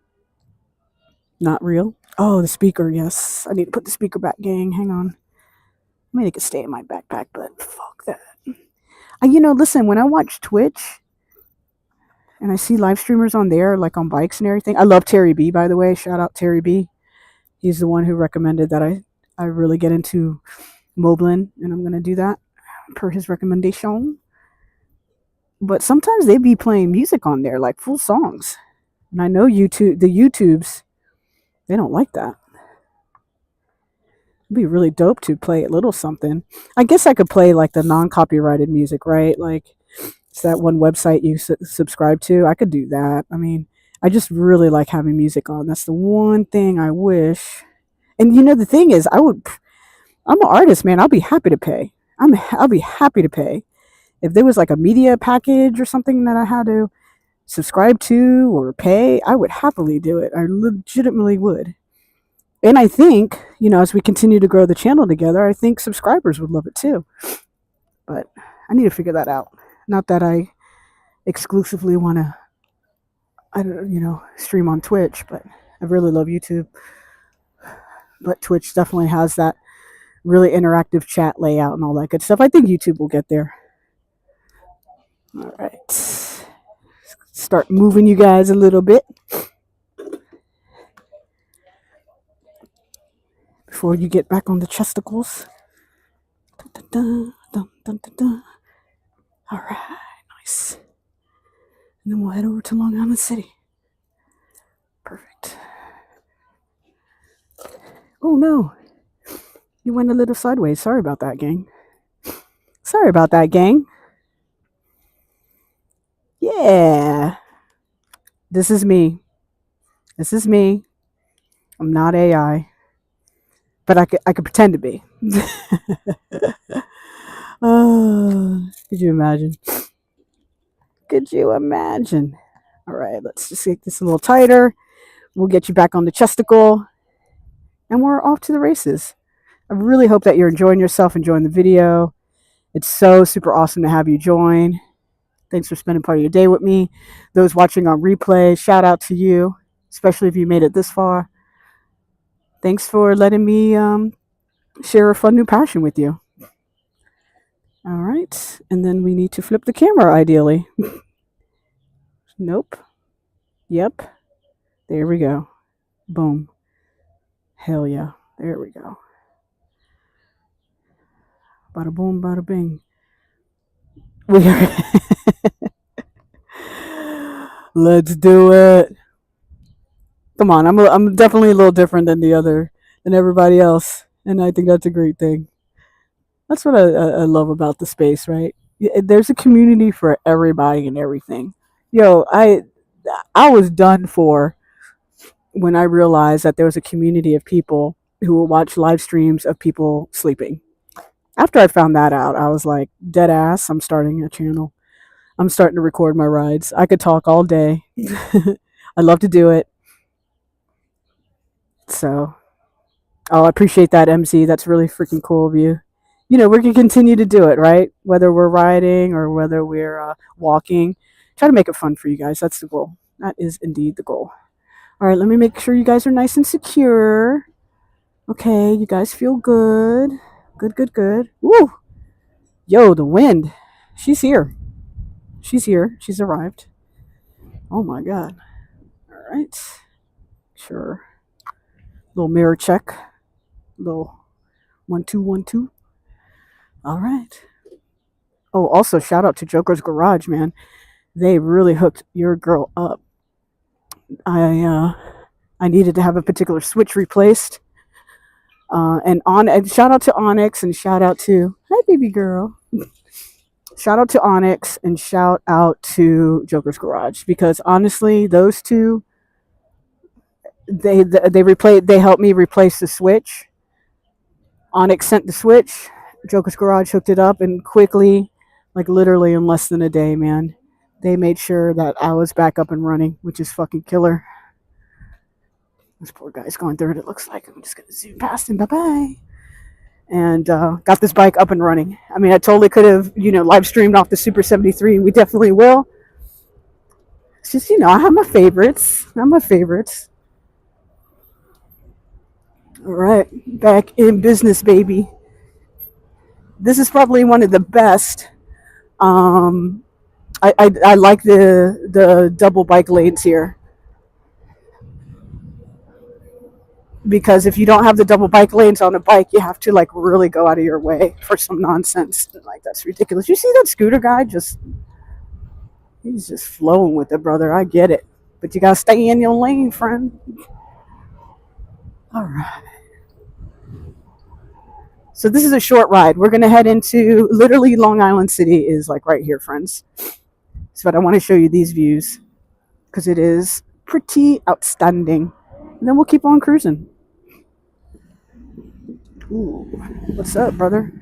Speaker 1: not real. Oh, the speaker. Yes, I need to put the speaker back, gang. Hang on. I mean, it could stay in my backpack, but fuck that. Listen, when I watch Twitch and I see live streamers on there, like on bikes and everything, I love Terry B, by the way. Shout out Terry B. He's the one who recommended that I really get into Moblin, and I'm going to do that per his recommendation. But sometimes they be playing music on there, like full songs. And I know the YouTubes, they don't like that. It'd be really dope to play a little something. I guess I could play like the non-copyrighted music, right? Like it's that one website you subscribe to. I could do that. I mean, I just really like having music on. That's the one thing I wish. And the thing is, I'm an artist, man. I'll be happy to pay. I'll be happy to pay. If there was like a media package or something that I had to subscribe to or pay, I would happily do it. I legitimately would. And I think, as we continue to grow the channel together, I think subscribers would love it too. But I need to figure that out. Not that I exclusively want to, stream on Twitch, but I really love YouTube. But Twitch definitely has that really interactive chat layout and all that good stuff. I think YouTube will get there. All right. Start moving you guys a little bit before you get back on the chesticles. Dun, dun, dun, dun. All right, nice. And then we'll head over to Long Island City. Perfect. Oh no, you went a little sideways. Sorry about that, gang. Yeah. This is me. I'm not AI. But I could pretend to be. Oh, could you imagine? All right, let's just make this a little tighter. We'll get you back on the chesticle. And we're off to the races. I really hope that you're enjoying yourself, enjoying the video. It's so super awesome to have you join. Thanks for spending part of your day with me. Those watching on replay, shout out to you, especially if you made it this far. Thanks for letting me share a fun new passion with you. All right. And then we need to flip the camera, ideally. Nope. Yep. There we go. Boom. Hell yeah. There we go. Bada boom, bada bing. Let's do it. Come on, I'm definitely a little different than everybody else, and I think that's a great thing. That's what I love about the space, right? There's a community for everybody and everything. Yo, I was done for when I realized that there was a community of people who will watch live streams of people sleeping. After I found that out, I was like, dead ass, I'm starting a channel. I'm starting to record my rides. I could talk all day. I love to do it. So, oh, I appreciate that, MC. That's really freaking cool of you. You know, we're gonna continue to do it, right? Whether we're riding or whether we're walking, try to make it fun for you guys. That's the goal. That is indeed the goal. All right, let me make sure you guys are nice and secure. Okay, you guys feel good. Good, good, good. Woo! Yo, the wind. She's here. She's here. She's arrived. Oh my god. All right. Sure. Little mirror check. Little 1 2 1 2. All right. Oh, also shout out to Joker's Garage, man. They really hooked your girl up. I needed to have a particular switch replaced. And shout out to Onyx and shout out to hi baby girl. Shout out to Onyx and shout out to Joker's Garage because honestly, those two they helped me replace the switch. Onyx sent the switch. Joker's Garage hooked it up and quickly, like literally in less than a day, man, they made sure that I was back up and running, which is fucking killer. This poor guy's going through it. It looks like I'm just gonna zoom past him. Bye bye. And got this bike up and running. I mean, I totally could have, live streamed off the Super 73. We definitely will. It's just, I have my favorites. All right, back in business, baby. This is probably one of the best. I like the double bike lanes here. Because if you don't have the double bike lanes on a bike, you have to like really go out of your way for some nonsense. Like that's ridiculous. You see that scooter guy he's just flowing with it, brother. I get it. But you gotta stay in your lane, friend. All right. So this is a short ride. We're gonna head into literally Long Island City is like right here, friends. So but I want to show you these views because it is pretty outstanding. And then we'll keep on cruising. Ooh, what's up, brother?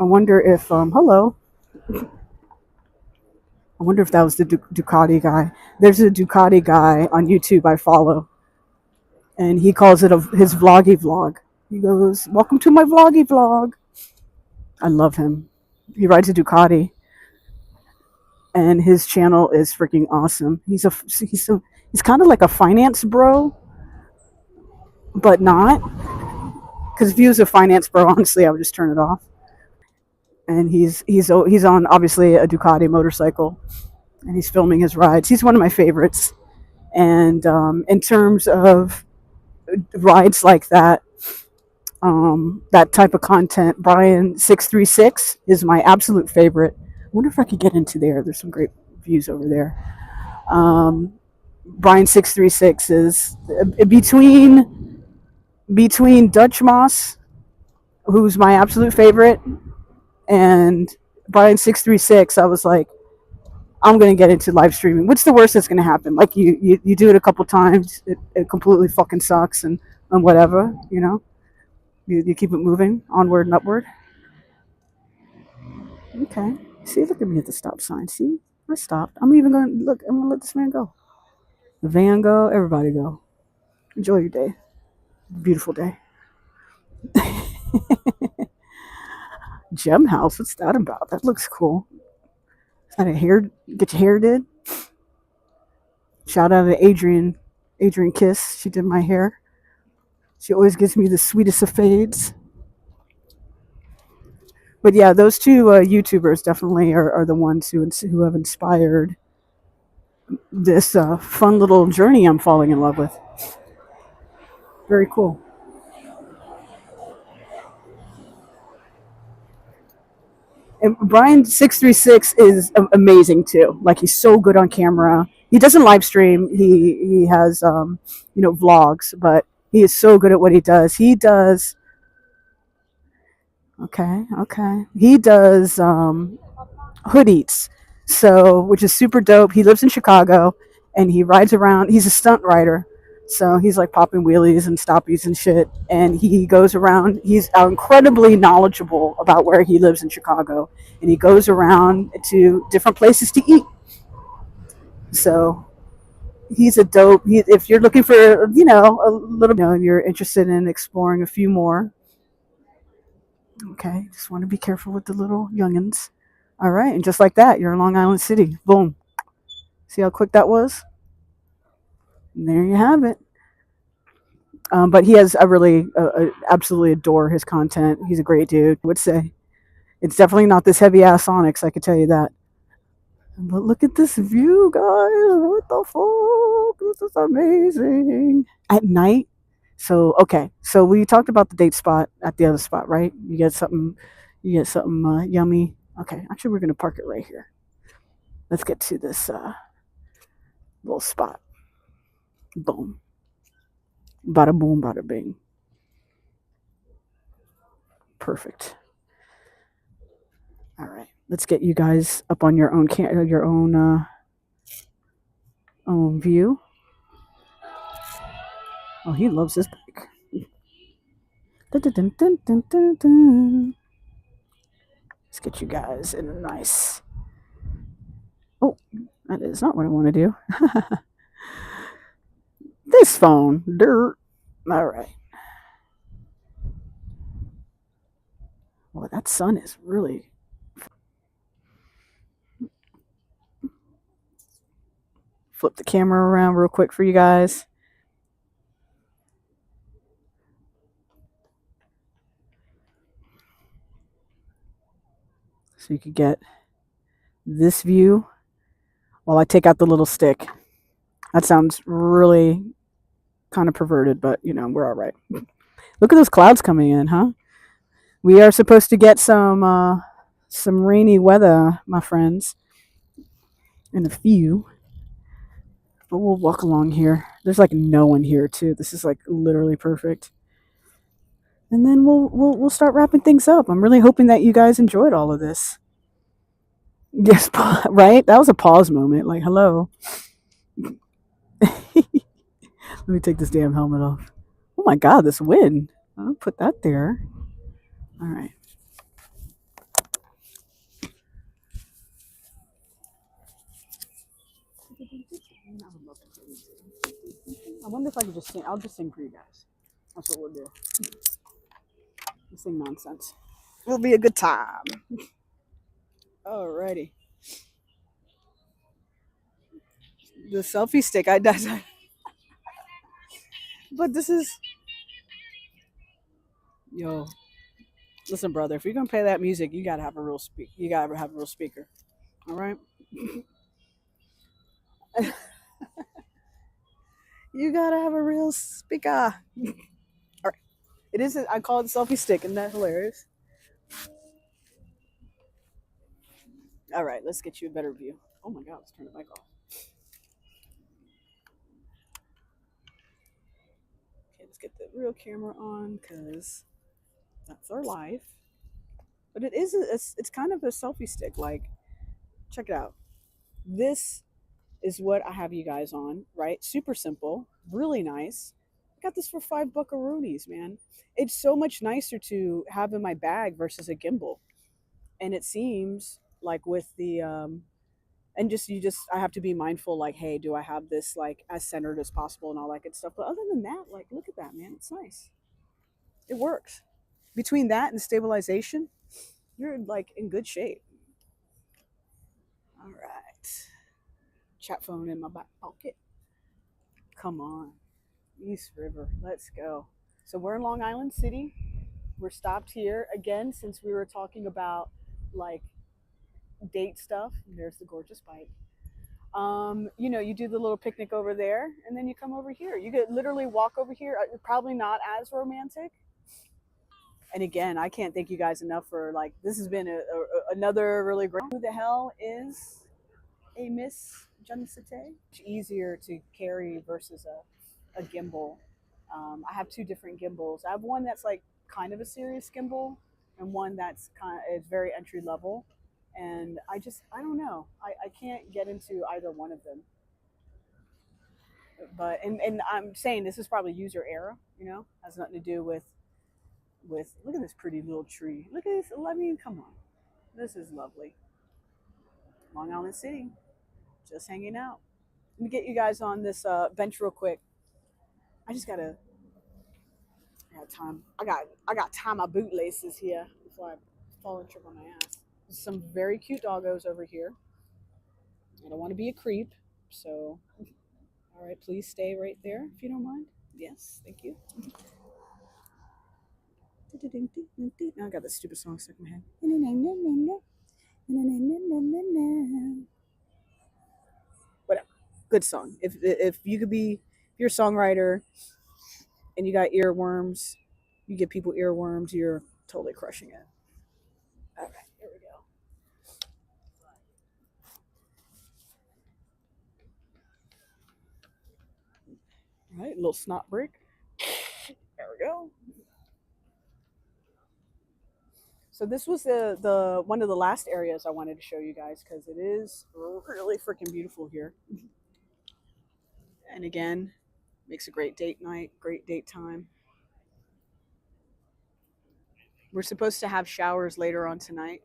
Speaker 1: I wonder if hello. I wonder if that was the Ducati guy. There's a Ducati guy on YouTube I follow, and he calls it his vloggy vlog. He goes, "Welcome to my vloggy vlog." I love him. He rides a Ducati, and his channel is freaking awesome. He's kind of like a finance bro, but not. Because if he was a finance bro, honestly, I would just turn it off. And he's on obviously a Ducati motorcycle, and he's filming his rides. He's one of my favorites. And in terms of rides like that, that type of content, Brian 636 is my absolute favorite. I wonder if I could get into there. There's some great views over there. Brian 636 is between Dutch Moss, who's my absolute favorite, and Brian 636. I was like, I'm gonna get into live streaming. What's the worst that's gonna happen? Like you do it a couple times, it completely fucking sucks, and whatever, you keep it moving onward and upward. Okay, see, look at me at the stop sign. See, I stopped. I'm gonna let this man go. The van go. Everybody go. Enjoy your day. Beautiful day. Gem house. What's that about? That looks cool. Is that a hair? Get your hair did? Shout out to Adrian Kiss. She did my hair. She always gives me the sweetest of fades. But yeah, those two YouTubers definitely are the ones who have inspired this fun little journey I'm falling in love with. Very cool. And Brian 636 is amazing too. Like he's so good on camera. He doesn't live stream. He has vlogs, but he is so good at what he does. He does. Okay. He does hood eats, which is super dope. He lives in Chicago and he rides around. He's a stunt rider, So he's like popping wheelies and stoppies and shit. And he goes around, he's incredibly knowledgeable about where he lives in Chicago. And he goes around to different places to eat. So he's a dope. If you're looking for, a little, you're interested in exploring a few more. Okay, just want to be careful with the little youngins. All right, and just like that, you're in Long Island City. Boom. See how quick that was? And there you have it. But he has, I really absolutely adore his content. He's a great dude. I would say it's definitely not this heavy ass Onyx. I could tell you that. But look at this view, guys. What the fuck? This is amazing. At night. So okay. So we talked about the date spot at the other spot, right? You get something. Yummy. Okay. Actually, we're gonna park it right here. Let's get to this little spot. Boom. Bada boom, bada bing. Perfect. All right. Let's get you guys up on your own view. Oh, he loves this bike. Dun, dun, dun. Let's get you guys in a nice. Oh, that is not what I want to do. This phone, dirt. All right. Well, that sun is really. Flip the camera around real quick for you guys. So you could get this view while I take out the little stick. That sounds really kind of perverted, but we're all right. Look at those clouds coming in, huh? We are supposed to get some rainy weather, my friends, in a few. But we'll walk along here. There's like no one here too. This is like literally perfect. And then we'll start wrapping things up. I'm really hoping that you guys enjoyed all of this. Yes, right? That was a pause moment. Like, hello. Let me take this damn helmet off. Oh my god, this wind. I'll put that there. All right. I wonder if I could just sing. I'll just sing for you guys. That's what we'll do. We'll sing nonsense. It'll be a good time. Alrighty. The selfie stick. But this is. Yo. Listen, brother. If you're gonna play that music, you gotta have a real You gotta have a real speaker. All right. You gotta have a real speaker. All right. It is. I call it the selfie stick. Isn't that hilarious? All right. Let's get you a better view. Oh my god. Let's turn the mic off. Okay. Let's get the real camera on because that's our life. But it is. It's kind of a selfie stick. Like, check it out. This is what I have you guys on, right? Super simple, really nice. I got this for $5 man. It's so much nicer to have in my bag versus a gimbal. And it seems like with the and I have to be mindful, like, hey, do I have this like as centered as possible and all that good stuff. But other than that, like, look at that, man. It's nice. It works. Between that and stabilization, you're like in good shape. All right. Chat phone in my back pocket. Come on. East River. Let's go. So we're in Long Island City. We're stopped here again since we were talking about like date stuff. There's the gorgeous bike. You do the little picnic over there and then you come over here. You could literally walk over here. Probably not as romantic. And again, I can't thank you guys enough for like, this has been another really great. Who the hell is a Miss Janicete? It's easier to carry versus a gimbal. I have two different gimbals. I have one that's like kind of a serious gimbal and one that's is very entry level. And I don't know. I can't get into either one of them. But and I'm saying this is probably user error. You know, has nothing to do with. Look at this pretty little tree. Look at this. I mean, come on, this is lovely. Long Island City, just hanging out. Let me get you guys on this bench real quick. I just gotta. I got time. I got tie my bootlaces here before I fall and trip on my ass. Some very cute doggos over here. I don't want to be a creep, so all right, please stay right there if you don't mind. Yes, thank you. Now I got this stupid song stuck in my head. Whatever. Good song. If you could be, if you're a songwriter and you got earworms, you give people earworms, you're totally crushing it. All right, here we go. All right, a little snot break. There we go. So this was the one of the last areas I wanted to show you guys because it is really freaking beautiful here. And again, makes a great date night, great date time. We're supposed to have showers later on tonight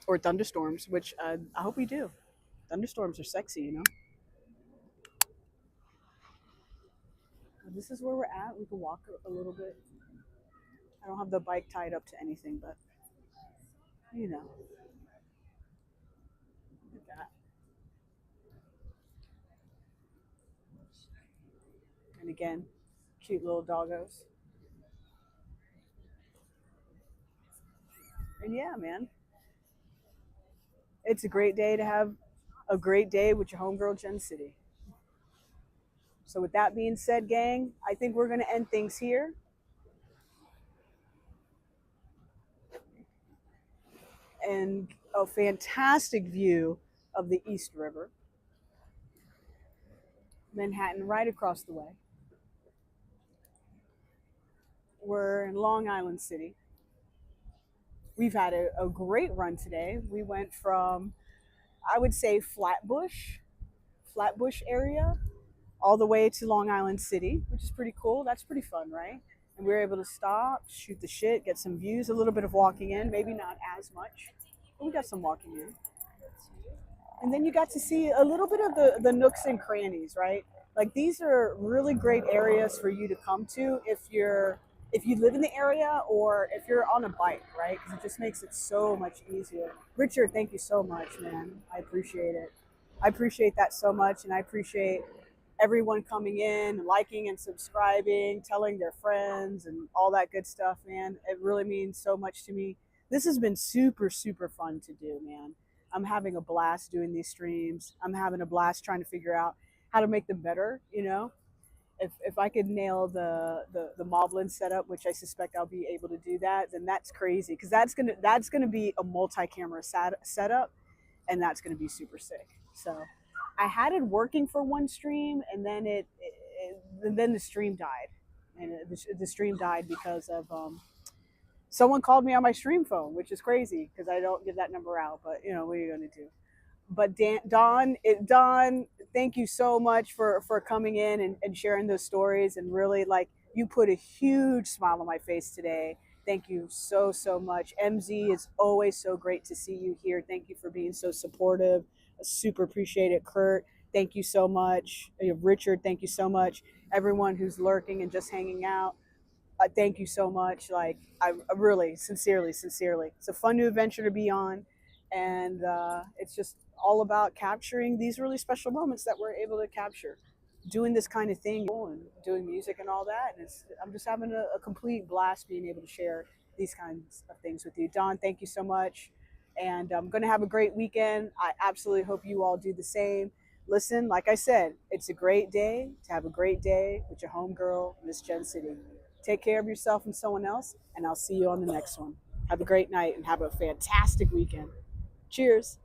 Speaker 1: or thunderstorms, which I hope we do. Thunderstorms are sexy, you know. This is where we're at. We can walk a little bit. I don't have the bike tied up to anything, but you know, look at that. And again, cute little doggos. And yeah, man, it's a great day to have a great day with your homegirl Jen City. So with that being said, gang, I think we're gonna end things here. And a fantastic view of the East River, Manhattan right across the way. We're in Long Island City. We've had a great run today. We went from, I would say, Flatbush area, all the way to Long Island City, which is pretty cool. That's pretty fun, right? And we were able to stop, shoot the shit, get some views, a little bit of walking in, maybe not as much, but we got some walking in. And then you got to see a little bit of the nooks and crannies, right? Like these are really great areas for you to come to if you live in the area or if you're on a bike, right? Because it just makes it so much easier. Richard, thank you so much, man. I appreciate it. I appreciate that so much, and I appreciate everyone coming in, liking and subscribing, telling their friends, and all that good stuff, man. It really means so much to me. This has been super, super fun to do, man. I'm having a blast doing these streams. I'm having a blast trying to figure out how to make them better, you know? If I could nail the Moblin setup, which I suspect I'll be able to do that, then that's crazy because that's gonna be a multi-camera setup, and that's gonna be super sick. So I had it working for one stream, and then then the stream died, and the stream died because of someone called me on my stream phone, which is crazy because I don't give that number out. But you know, what are you gonna do? But Don, thank you so much for coming in and sharing those stories, and really like you put a huge smile on my face today. Thank you so so much. MZ, it's always so great to see you here. Thank you for being so supportive. I super appreciate it. Kurt, thank you so much. Richard, thank you so much. Everyone who's lurking and just hanging out, thank you so much. Like I really sincerely, it's a fun new adventure to be on, and it's just all about capturing these really special moments that we're able to capture doing this kind of thing and doing music and all that. And I'm just having a complete blast being able to share these kinds of things with you. Don, thank you so much, and I'm going to have a great weekend. I absolutely hope you all do the same. Listen, like I said, it's a great day to have a great day with your homegirl, Miss Jen City. Take care of yourself and someone else, and I'll see you on the next one. Have a great night and have a fantastic weekend. Cheers.